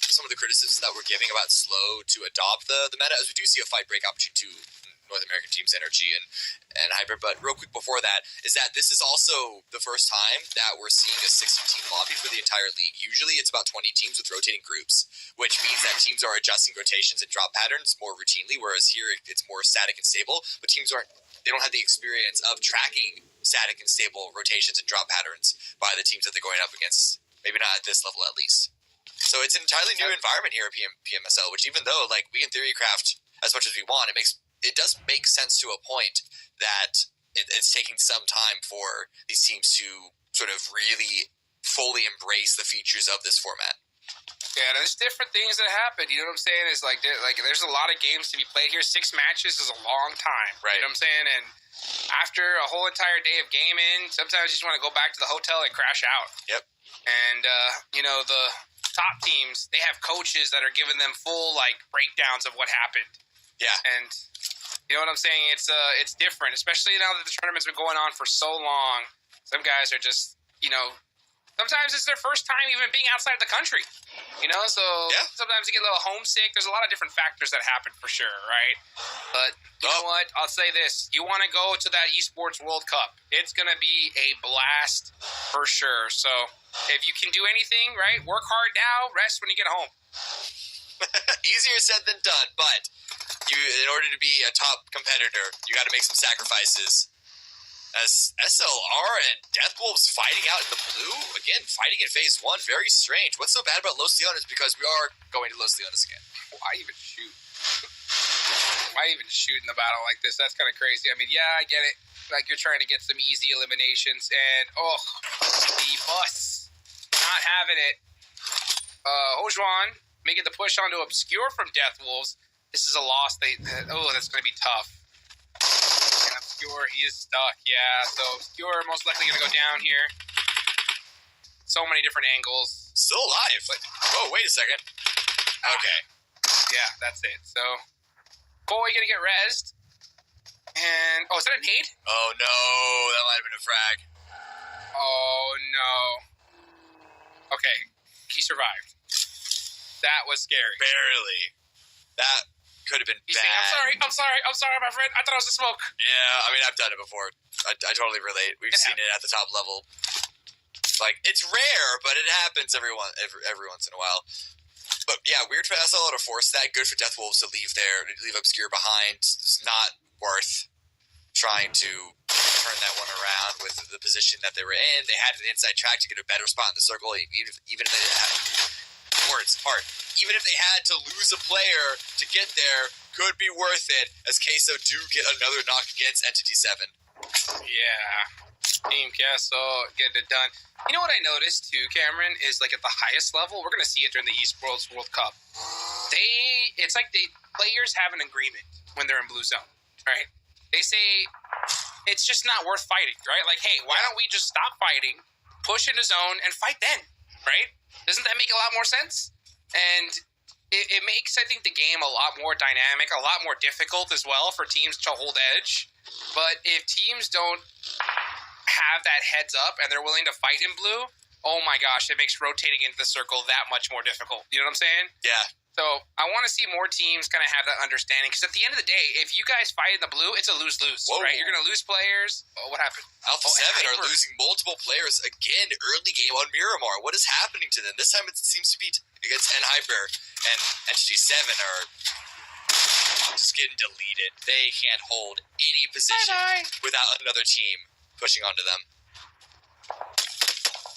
some of the criticisms that we're giving about slow to adopt the meta, as we do see a fight break out between 2 North American teams, Energy and Hybrid. But real quick before that, is that this is also the first time that we're seeing a 16-team lobby for the entire league. Usually it's about 20 teams with rotating groups, which means that teams are adjusting rotations and drop patterns more routinely, whereas here it's more static and stable, but teams they don't have the experience of tracking static and stable rotations and drop patterns by the teams that they're going up against, maybe not at this level at least. So it's an entirely new environment here at PMSL, which, even though, like, we can theory craft as much as we want, it does make sense to a point that it's taking some time for these teams to sort of really fully embrace the features of this format. Yeah, there's different things that happen. You know what I'm saying? It's like there's a lot of games to be played here. 6 matches is a long time. Right. You know what I'm saying? And after a whole entire day of gaming, sometimes you just want to go back to the hotel and crash out. Yep. And, the top teams, they have coaches that are giving them full, like, breakdowns of what happened. Yeah. And you know what I'm saying? It's different, especially now that the tournament's been going on for so long. Some guys are just, sometimes it's their first time even being outside the country. So sometimes you get a little homesick. There's a lot of different factors that happen for sure, right? But you know what? I'll say this. You want to go to that Esports World Cup. It's going to be a blast for sure. So if you can do anything, right, work hard now, rest when you get home. Easier said than done, but in order to be a top competitor, you got to make some sacrifices. As SLR and Deathwolves fighting out in the blue, again, fighting in Phase 1, very strange. What's so bad about Los Leones? Because we are going to Los Leones again. Why even shoot? Why even shoot in the battle like this? That's kind of crazy. I mean, yeah, I get it. Like, you're trying to get some easy eliminations, and, the bus. Not having it. Hojuan making the push onto Obscure from Deathwolves. This is a loss. That's going to be tough. Skewer, he is stuck. Yeah, so Skewer most likely going to go down here. So many different angles. Still alive. Oh, wait a second. Okay. Yeah, that's it. So, Boy going to get rezzed. And, oh, is that a nade? Oh, no. That might have been a frag. Oh, no. Okay, he survived. That was scary. Barely. That could have been He's bad. saying, I'm sorry, my friend. I thought it was a smoke. Yeah, I mean, I've done it before. I totally relate. We've seen it at the top level. Like, it's rare, but it happens every once in a while. But yeah, weird for SLO to force that. Good for Deathwolves to leave there, leave Obscure behind. It's not worth trying to turn that one around with the position that they were in. They had an inside track to get a better spot in the circle, even if they had even if they had to lose a player to get there, could be worth it, as Queso do get another knock against Entity 7. Yeah. Team Queso getting it done. You know what I noticed too, Cameron, is like at the highest level, we're going to see it during the East World Cup. It's like players have an agreement when they're in blue zone, right? They say it's just not worth fighting, right? Like, hey, why don't we just stop fighting, push into zone, and fight then, right? Doesn't that make a lot more sense? And it makes, I think, the game a lot more dynamic, a lot more difficult as well for teams to hold edge. But if teams don't have that heads up and they're willing to fight in blue, oh my gosh, it makes rotating into the circle that much more difficult. You know what I'm saying? Yeah. So I want to see more teams kind of have that understanding, because at the end of the day, if you guys fight in the blue, it's a lose-lose, right? You're going to lose players. Oh, what happened? Alpha 7 are losing multiple players again early game on Miramar. What is happening to them? This time it seems to be against N-Hyper and Entity 7 are just getting deleted. They can't hold any position without another team pushing onto them.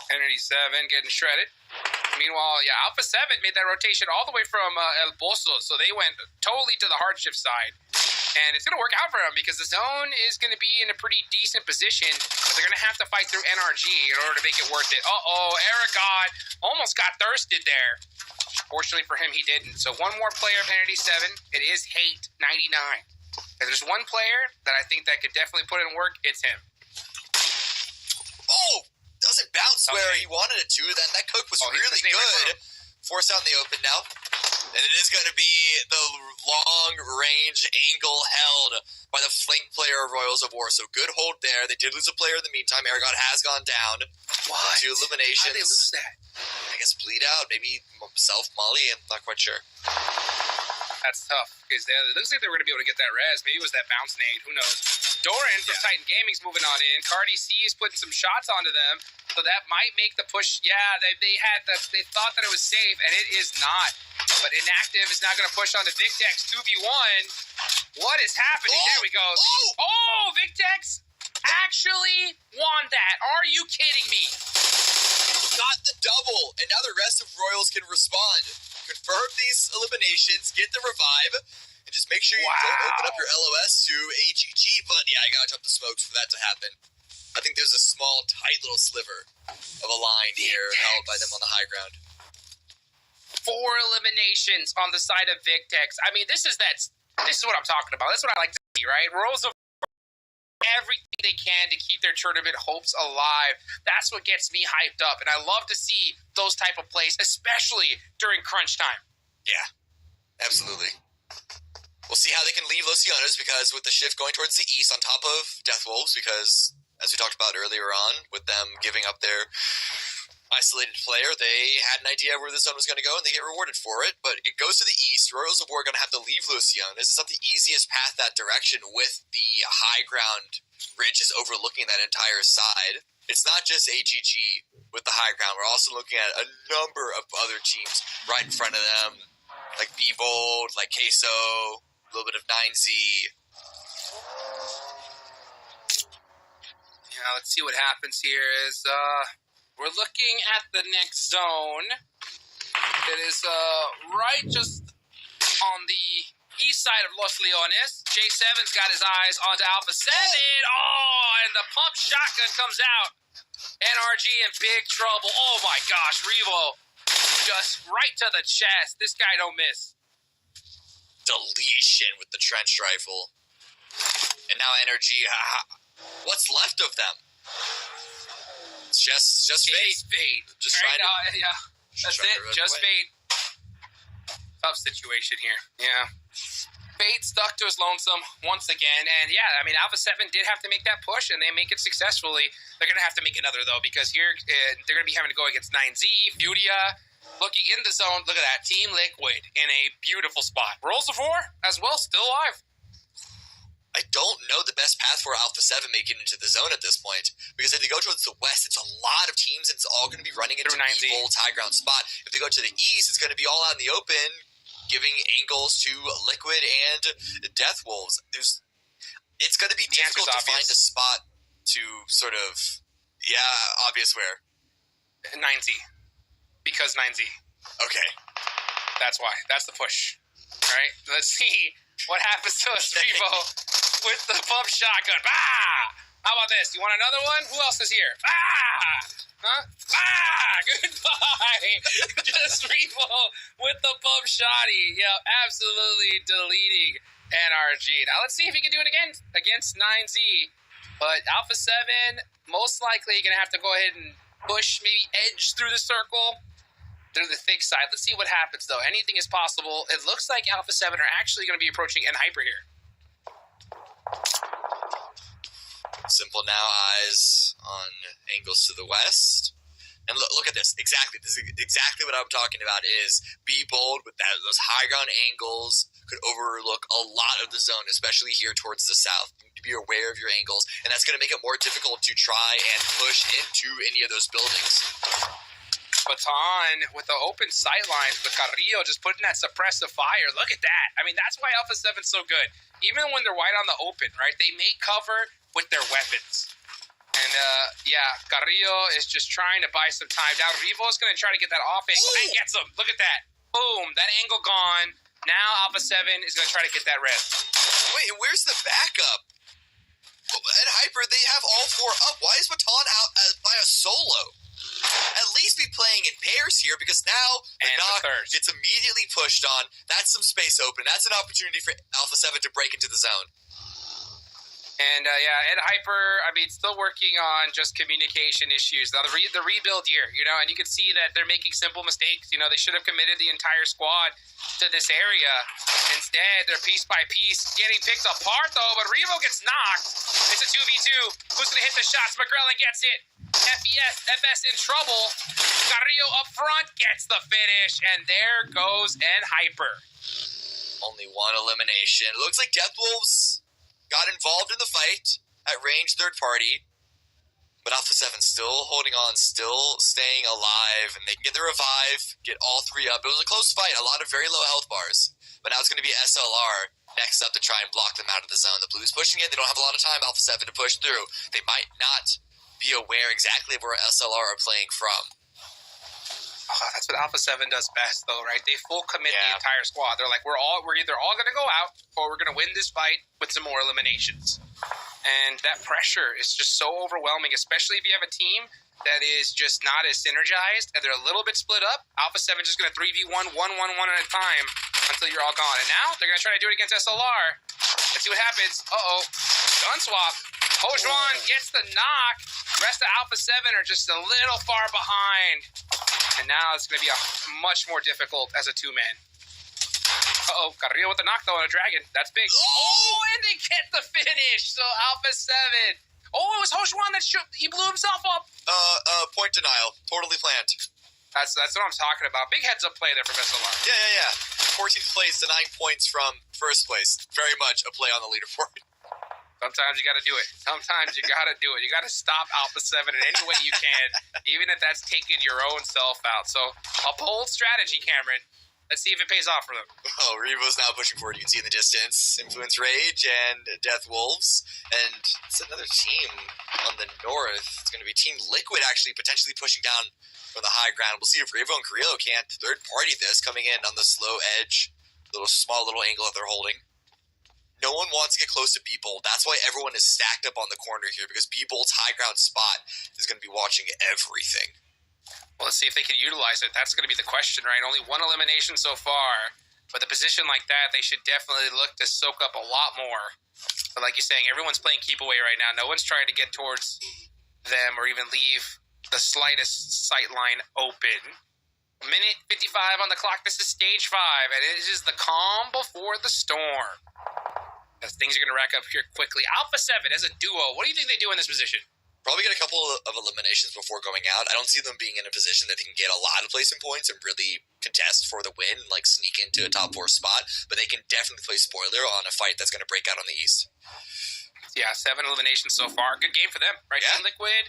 Entity 7 getting shredded. Meanwhile, yeah, Alpha 7 made that rotation all the way from El Pozo, so they went totally to the hardship side. And it's going to work out for them because the zone is going to be in a pretty decent position, but they're going to have to fight through NRG in order to make it worth it. Uh-oh, Aragon almost got thirsted there. Fortunately for him, he didn't. So one more player of Entity 7. It is Hate 99. If there's one player that I think that could definitely put in work, it's him. Oh! Doesn't bounce where he wanted it to. That cook was really good. Force out in the open now. And it is going to be the long-range angle held by the flank player of Royals of War. So good hold there. They did lose a player in the meantime. Aragon has gone down. What? 2 eliminations. How did they lose that? I guess bleed out. Maybe self-molly. I'm not quite sure. That's tough, because it looks like they were going to be able to get that res. Maybe it was that bounce nade. Who knows? Doran from Titan Gaming's moving on in. Cardi C is putting some shots onto them, so that might make the push. Yeah, they thought that it was safe, and it is not. But Inactive is now going to push onto Victex 2v1. What is happening? There we go. Oh, Victex actually won that. Are you kidding me? Got the double, and now the rest of Royals can respond. Confirm these eliminations, get the revive, and just make sure you don't open up your LOS to AGG. But yeah, I gotta jump the smokes for that to happen. I think there's a small, tight little sliver of a line here held by them on the high ground. 4 eliminations on the side of Victex. I mean, this is what I'm talking about. That's what I like to see, right? Royals of everything they can to keep their tournament hopes alive. That's what gets me hyped up, and I love to see those type of plays, especially during crunch time. Yeah, absolutely. We'll see how they can leave Lucianos, because with the shift going towards the east on top of Deathwolves, because as we talked about earlier on, with them giving up their isolated player, they had an idea where the zone was going to go, and they get rewarded for it. But it goes to the east. Royals of War are going to have to leave Lucian. This is not the easiest path that direction, with the high ground ridges overlooking that entire side. It's not just AGG with the high ground. We're also looking at a number of other teams right in front of them, like Bevold, like Queso, a little bit of 9Z. Yeah, let's see what happens here. We're looking at the next zone. It is right just on the east side of Los Leones. J7's got his eyes onto Alpha 7. Oh, and the pump shotgun comes out. NRG in big trouble. Oh my gosh, Revo just right to the chest. This guy don't miss. Deletion with the trench rifle. And now Energy, what's left of them? It's just Fate. Just right? trying to, Yeah, that's it. Just Fate. Tough situation here. Yeah. Fate stuck to his lonesome once again. And yeah, I mean, Alpha 7 did have to make that push, and they make it successfully. They're going to have to make another, though, because here they're going to be having to go against 9Z, Furia. Looking in the zone, look at that. Team Liquid in a beautiful spot. Rolls of 4 as well, still alive. I don't know the best path for Alpha 7 making into the zone at this point. Because if they go towards the west, it's a lot of teams, and it's all going to be running into the Bolt's high ground spot. If they go to the east, it's going to be all out in the open, giving angles to Liquid and Death Wolves. It's going to be difficult to find a spot to sort of, obvious where. 9Z. Because 9Z. Okay. That's why. That's the push. Right? Let's see what happens to us, Revo, with the pump shotgun. How about this? You want another one? Who else is here? Huh? Goodbye. Just Revo with the pump shotty. Yeah, absolutely deleting NRG. Now let's see if he can do it again against 9Z. But Alpha 7 most likely going to have to go ahead and push, maybe edge through the circle. Through the thick side. Let's see what happens, though. Anything is possible. It looks like Alpha 7 are actually going to be approaching N-Hyper here. Simple now, eyes on angles to the west. And look at this. Exactly. This is exactly what I'm talking about is be bold with those high ground angles could overlook a lot of the zone, especially here towards the south. You need to be aware of your angles, and that's going to make it more difficult to try and push into any of those buildings. Baton with the open sight lines, but Carrillo just putting that suppressive fire. Look at that. I mean, that's why Alpha 7's so good. Even when they're wide on the open, right? They make cover with their weapons. And, Carrillo is just trying to buy some time. Now, Revo's going to try to get that off angle and gets him. Look at that. Boom. That angle gone. Now Alpha 7 is going to try to get that red. Wait, where's the backup? At Hyper, they have all 4 up. Why is Baton out by a solo? At least be playing in pairs here, because now the knock gets immediately pushed on. That's some space open. That's an opportunity for Alpha 7 to break into the zone. And, Ed Hyper, I mean, still working on just communication issues. Now, the rebuild year, and you can see that they're making simple mistakes. They should have committed the entire squad to this area. Instead, they're piece by piece getting picked apart, though. But Revo gets knocked. It's a 2v2. Who's going to hit the shots? McGrellan gets it. FS in trouble. Carrillo up front gets the finish. And there goes Ed Hyper. Only one elimination. It looks like Death Wolves got involved in the fight at range third party, but Alpha 7 still holding on, still staying alive, and they can get the revive, get all 3 up. It was a close fight, a lot of very low health bars, but now it's going to be SLR next up to try and block them out of the zone. The Blues pushing it, they don't have a lot of time, Alpha 7, to push through. They might not be aware exactly of where SLR are playing from. Oh, that's what Alpha 7 does best, though, right? They full commit the entire squad. They're like, we're either all going to go out, or we're going to win this fight with some more eliminations. And that pressure is just so overwhelming, especially if you have a team that is just not as synergized, and they're a little bit split up. Alpha 7 just going to 3v1, 1-1-1 at a time until you're all gone. And now they're going to try to do it against SLR. Let's see what happens. Gun swap. Hojuan gets the knock. The rest of Alpha 7 are just a little far behind. And now it's going to be much more difficult as a 2-man. Carrillo with the knock, though, on a dragon. That's big. And they get the finish. So Alpha 7. It was Hojuan that he blew himself up. Point denial. Totally planned. That's what I'm talking about. Big heads-up play there for SLR. Yeah. 14th place to 9 points from first place. Very much a play on the leaderboard. Sometimes you got to do it. You got to stop Alpha 7 in any way you can, even if that's taking your own self out. So a bold strategy, Cameron. Let's see if it pays off for them. Revo's now pushing forward. You can see in the distance Influence Rage and Death Wolves. And it's another team on the north. It's going to be Team Liquid actually potentially pushing down from the high ground. We'll see if Revo and Carrillo can't third party this, coming in on the slow edge. Small little angle that they're holding. No one wants to get close to B-Bolt. That's why everyone is stacked up on the corner here, because B-Bolt's high ground spot is going to be watching everything. Well, let's see if they can utilize it. That's going to be the question, right? Only 1 elimination so far. But the position like that, they should definitely look to soak up a lot more But like you're saying, everyone's playing keep away right now. No one's trying to get towards them or even leave the slightest sight line open. Minute 55 on the clock. This is stage 5, and it is the calm before the storm. As things are going to rack up here quickly. Alpha 7 as a duo. What do you think they do in this position? Probably get a couple of eliminations before going out. I don't see them being in a position that they can get a lot of placement points and really contest for the win, like sneak into a top 4 spot. But they can definitely play spoiler on a fight that's going to break out on the East. Yeah, 7 eliminations so far. Good game for them, right? Yeah. Team Liquid.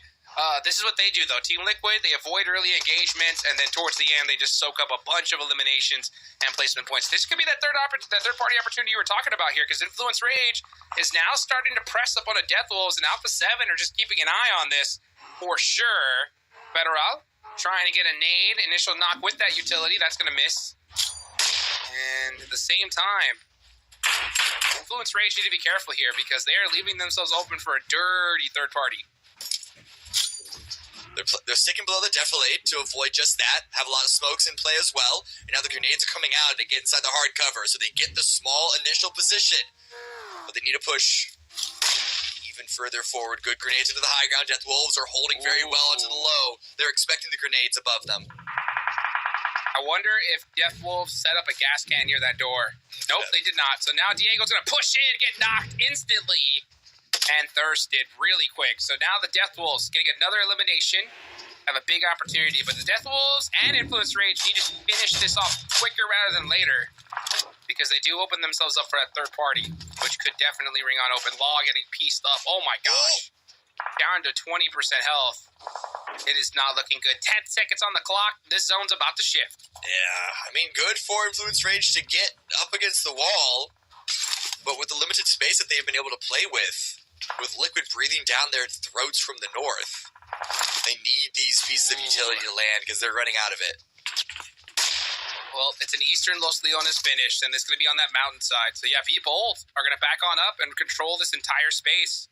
This is what they do, though. Team Liquid, they avoid early engagements, and then towards the end, they just soak up a bunch of eliminations and placement points. This could be that third-party opportunity you were talking about here, because Influence Rage is now starting to press up on a Death Wolves, and Alpha 7 are just keeping an eye on this for sure. Federal trying to get a nade, initial knock with that utility. That's going to miss. And at the same time, Influence Rage need to be careful here, because they are leaving themselves open for a dirty third party. They're sticking below the defilade to avoid just that, have a lot of smokes in play as well, and now the grenades are coming out and they get inside the hard cover, so they get the small initial position, but they need to push even further forward. Good grenades into the high ground. Death Wolves are holding very well onto the low. They're expecting the grenades above them. I wonder if Death Wolves set up a gas can near that door. Nope, they did not. So now Diego's going to push in, get knocked instantly, and thirsted really quick. So now the Death Wolves getting another elimination, have a big opportunity. But the Death Wolves and Influence Rage need to finish this off quicker rather than later, because they do open themselves up for that third party, which could definitely ring on open. Law getting pieced up. Oh my gosh. Down to 20% health. It is not looking good. 10 seconds on the clock. This zone's about to shift. Yeah, I mean, good for Influence Rage to get up against the wall, but with the limited space that they've been able to play with Liquid breathing down their throats from the north, they need these pieces of utility to land because they're running out of it. Well, it's an Eastern Los Leones finish, and it's going to be on that mountainside. So yeah, Be Bold are going to back on up and control this entire space.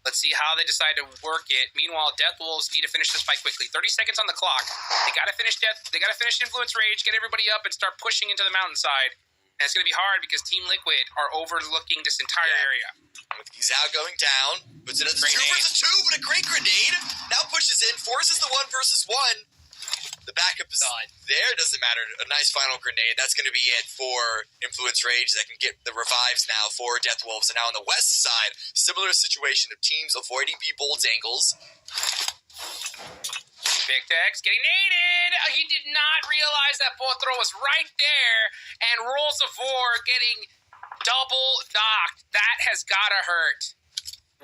Let's see how they decide to work it. Meanwhile, Death Wolves need to finish this fight quickly. 30 seconds on the clock. They got to finish Influence Rage, get everybody up, and start pushing into the mountainside. And it's going to be hard because Team Liquid are overlooking this entire area. With Gizao going down, puts it as a 2 versus 2, but a great grenade. Now pushes in, forces the 1 versus 1. The backup is there, doesn't matter. A nice final grenade. That's going to be it for Influence Rage. That can get the revives now for Death Wolves. And now on the west side, similar situation of teams avoiding Be Bold's angles. Big Tex getting naded. He did not realize that Potro was right there. And Rolls of War getting double knocked. That has got to hurt.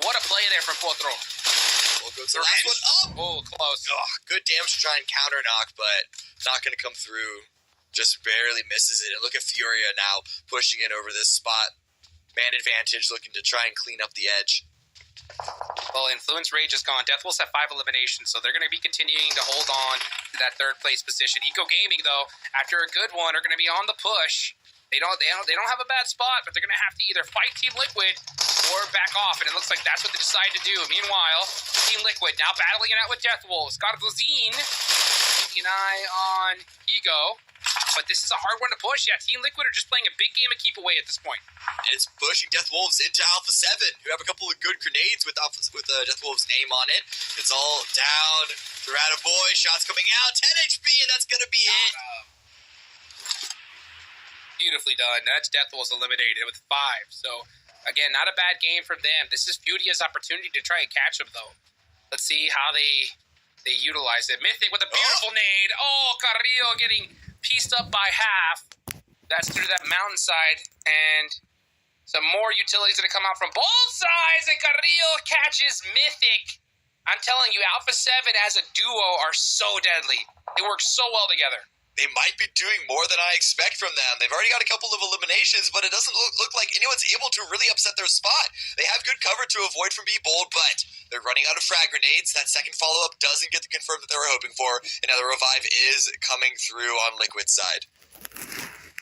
What a play there from Potro. Goes the last one up. Oh, close. Good damage to try and counter knock, but not going to come through. Just barely misses it. And look at Furia now pushing in over this spot. Man advantage, looking to try and clean up the edge. Well, Influence Rage is gone. Death Wolves have 5 eliminations, so they're going to be continuing to hold on to that third place position. Eco Gaming, though, after a good one, are going to be on the push. They don't have a bad spot, but they're going to have to either fight Team Liquid or back off, and it looks like that's what they decide to do. Meanwhile, Team Liquid now battling it out with Death Wolves. Carlosine keeping an eye on Ego, but this is a hard one to push. Yeah, Team Liquid are just playing a big game of keep away at this point. And it's pushing Death Wolves into Alpha 7, who have a couple of good grenades with Death Wolves' name on it. It's all down. They're out of boy. Shots coming out. 10 HP, and that's going to be it. Beautifully done. That's Death Wolves eliminated with 5. So, again, not a bad game from them. This is Furia's opportunity to try and catch them, though. Let's see how they utilize it. Mythic with a beautiful nade. Oh, Carrillo getting pieced up by half. That's through that mountainside. And some more utilities going to come out from both sides. And Carrillo catches Mythic. I'm telling you, Alpha 7 as a duo are so deadly. They work so well together. They might be doing more than I expect from them. They've already got a couple of eliminations, but it doesn't look like anyone's able to really upset their spot. They have good cover to avoid from Be Bold, but they're running out of frag grenades. That second follow-up doesn't get the confirm that they were hoping for, and now the revive is coming through on Liquid's side.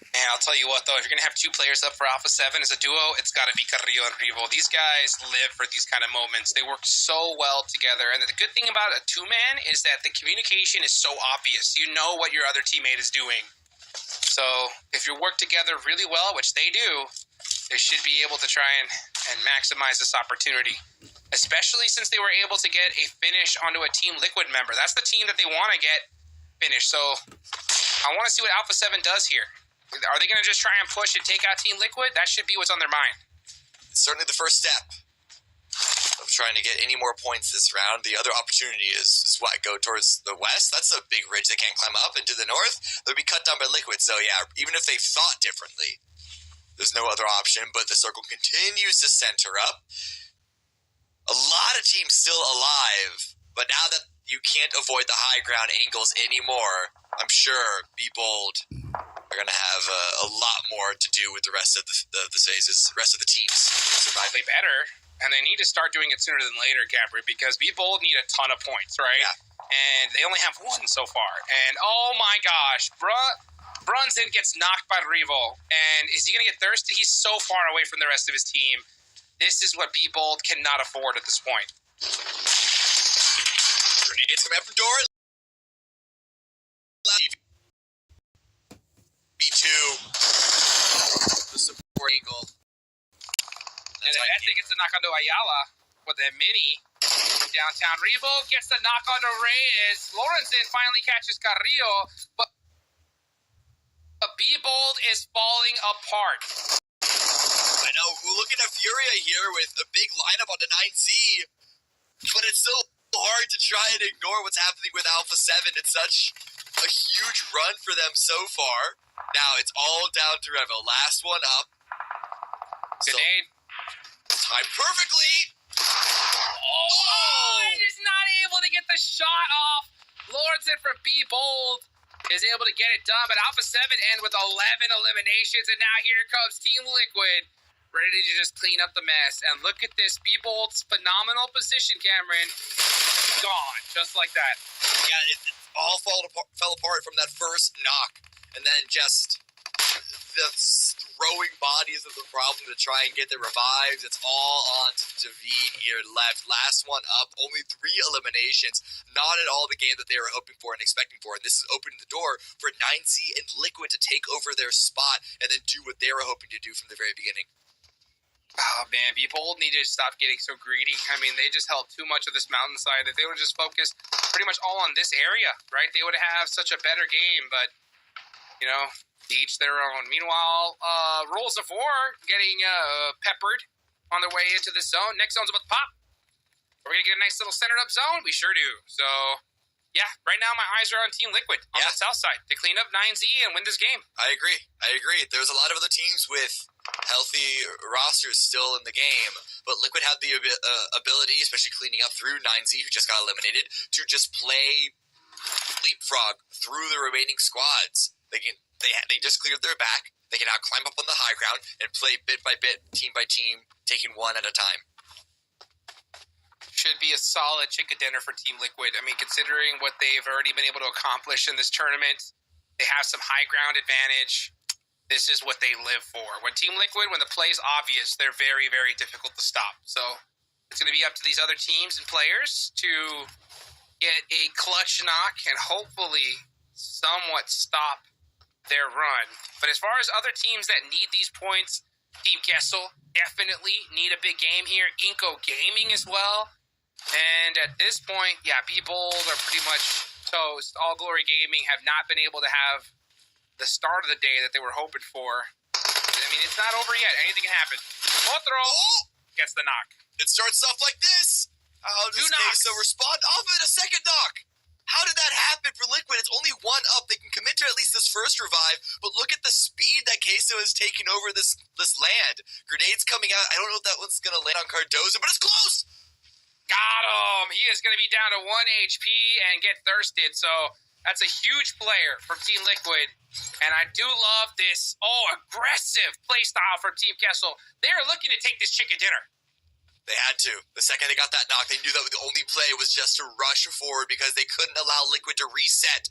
And I'll tell you what, though, if you're going to have 2 players up for Alpha 7 as a duo, it's got to be Carrillo and Rivo. These guys live for these kind of moments. They work so well together. And the good thing about a 2-man is that the communication is so obvious. You know what your other teammate is doing. So if you work together really well, which they do, they should be able to try and and maximize this opportunity, especially since they were able to get a finish onto a Team Liquid member. That's the team that they want to get finished. So I want to see what Alpha 7 does here. Are they going to just try and push and take out Team Liquid? That should be what's on their mind. It's certainly the first step of trying to get any more points this round. The other opportunity is what, go towards the west? That's a big ridge they can't climb up. And to the north, they'll be cut down by Liquid. So yeah, even if they thought differently, there's no other option, but the circle continues to center up. A lot of teams still alive, but now that you can't avoid the high ground angles anymore, I'm sure Be Bold are going to have a lot more to do with the rest of the phases, rest of the teams survive. They better, and they need to start doing it sooner than later, Capri, because Be Bold need a ton of points, right? Yeah. And they only have one so far. And oh my gosh, Brunson gets knocked by Revo. And is he going to get thirsty? He's so far away from the rest of his team. This is what Be Bold cannot afford at this point. Grenades coming up from door. B2. The support angle. And then Ethnic gets a knock onto Ayala with a mini. Downtown Revo gets the knock onto Reyes. Lorenzen finally catches Carrillo. But Be Bold is falling apart. I know, we're looking at Furia here with a big lineup on the 9Z, but it's so hard to try and ignore what's happening with Alpha 7. It's such a huge run for them so far. Now it's all down to Revo. Last one up. Grenade. Timed perfectly. Oh, he is not able to get the shot off. Lorenzen from Be Bold is able to get it done, but Alpha 7 end with 11 eliminations, and now here comes Team Liquid, ready to just clean up the mess. And look at this, Be Bold's phenomenal position, Cameron. Gone, just like that. Yeah, it all fell apart from that first knock, and then just the throwing bodies of the problem to try and get the revives. It's all on to David here left. Last one up, only 3 eliminations. Not at all the game that they were hoping for and expecting for. And this is opening the door for 9Z and Liquid to take over their spot and then do what they were hoping to do from the very beginning. Oh, man, Be Bold need to stop getting so greedy. I mean, they just held too much of this mountainside. If they would have just focused pretty much all on this area, right, they would have such a better game. But, you know, each their own. Meanwhile, Rules of War getting peppered on their way into the zone. Next zone's about to pop. Are we going to get a nice little centered up zone? We sure do. So, yeah, right now my eyes are on Team Liquid on the south side to clean up 9Z and win this game. I agree. There's a lot of other teams with healthy rosters still in the game, but Liquid have the ability, especially cleaning up through 9Z, who just got eliminated, to just play leapfrog through the remaining squads. They just cleared their back. They can now climb up on the high ground and play bit by bit, team by team, taking one at a time. Should be a solid chicken dinner for Team Liquid. I mean, considering what they've already been able to accomplish in this tournament, they have some high ground advantage. This is what they live for. When Team Liquid, when the play is obvious, they're very, very difficult to stop. So it's going to be up to these other teams and players to get a clutch knock and hopefully somewhat stop their run. But as far as other teams that need these points, Team Kessel definitely need a big game here. Inco Gaming as well. And at this point, yeah, Be Bold are pretty much toast. All Glory Gaming have not been able to have the start of the day that they were hoping for. I mean, it's not over yet. Anything can happen. Throw gets the knock. It starts off like this. How does Queso respond off of it? A second knock. How did that happen for Liquid? It's only one up. They can commit to at least this first revive, but look at the speed that Queso has taken over this land. Grenades coming out. I don't know if that one's going to land on Cardozo, but it's close. Got him. He is going to be down to 1 HP and get thirsted. So that's a huge player from Team Liquid. And I do love this, aggressive play style from Team Kessel. They are looking to take this chicken dinner. They had to. The second they got that knock, they knew that the only play was just to rush forward because they couldn't allow Liquid to reset.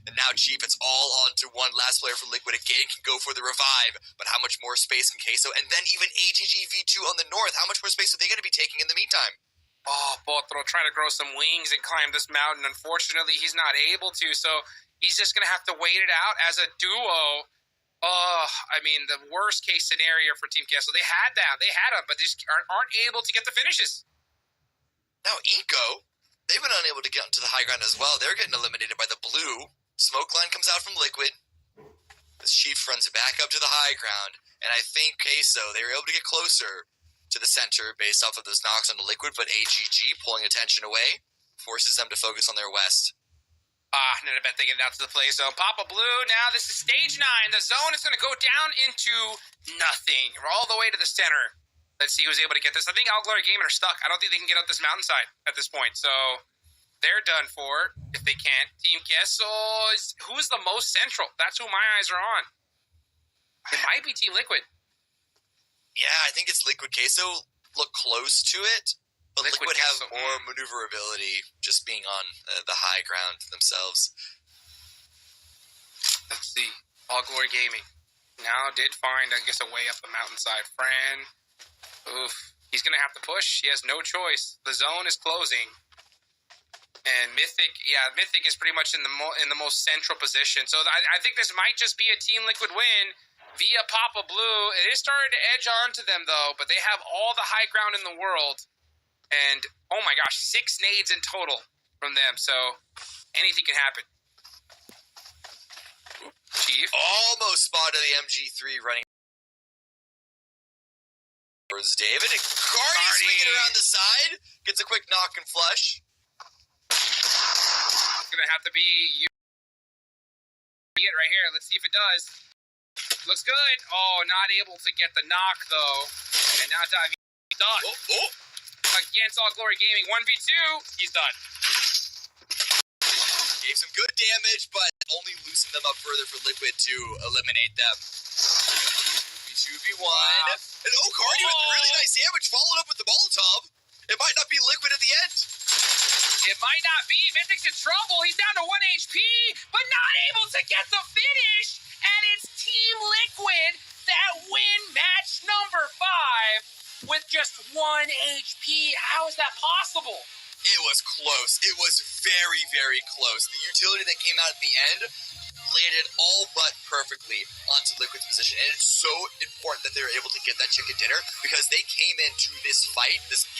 And now, Chief, it's all on to one last player for Liquid. Again, can go for the revive, but how much more space can Queso? And then even AGG V2 on the north, how much more space are they going to be taking in the meantime? Oh, Potro trying to grow some wings and climb this mountain. Unfortunately, he's not able to, so he's just going to have to wait it out as a duo. Oh, I mean, the worst case scenario for Team Kessel. They had them, but they just aren't able to get the finishes. Now, Inko, they've been unable to get onto the high ground as well. They're getting eliminated by the blue. Smoke line comes out from Liquid. The Chief runs back up to the high ground. And I think Queso, they were able to get closer to the center based off of those knocks on the Liquid, but AGG pulling attention away forces them to focus on their west. And then I bet they get it out to the play zone. Papa Blue, now this is stage 9. The zone is going to go down into nothing. We're all the way to the center. Let's see who's able to get this. I think All Glory Gaming are stuck. I don't think they can get up this mountainside at this point. So they're done for if they can't. Team Kessel, who's the most central? That's who my eyes are on. It might be Team Liquid. Yeah, I think it's Liquid. Queso look close to it. But Liquid have more maneuverability just being on the high ground themselves. Let's see. All Glory Gaming now did find, I guess, a way up the mountainside. Fran, oof. He's going to have to push. He has no choice. The zone is closing. And Mythic is pretty much in the most central position. So I think this might just be a Team Liquid win via Papa Blue. It is starting to edge onto them, though, but they have all the high ground in the world. And, oh my gosh, 6 nades in total from them. So, anything can happen. Chief. Almost spotted the MG3 running towards David. And Cardi swinging around the side. Gets a quick knock and flush. It's going to have to be you. It right here. Let's see if it does. Looks good. Oh, not able to get the knock, though. And now David done. Against All Glory Gaming, 1v2, he's done. Gave some good damage, but only loosened them up further for Liquid to eliminate them. 2v1. Wow. And Cardi with really nice damage, followed up with the Molotov. It might not be Liquid at the end. It might not be. Mythic's in trouble. He's down to 1 HP, but not able to get the finish. And it's Team Liquid that win match number 5. With just 1 HP. How is that possible? It was close. It was very, very close. The utility that came out at the end landed all but perfectly onto Liquid's position. And it's so important that they were able to get that chicken dinner because they came into this fight, this game,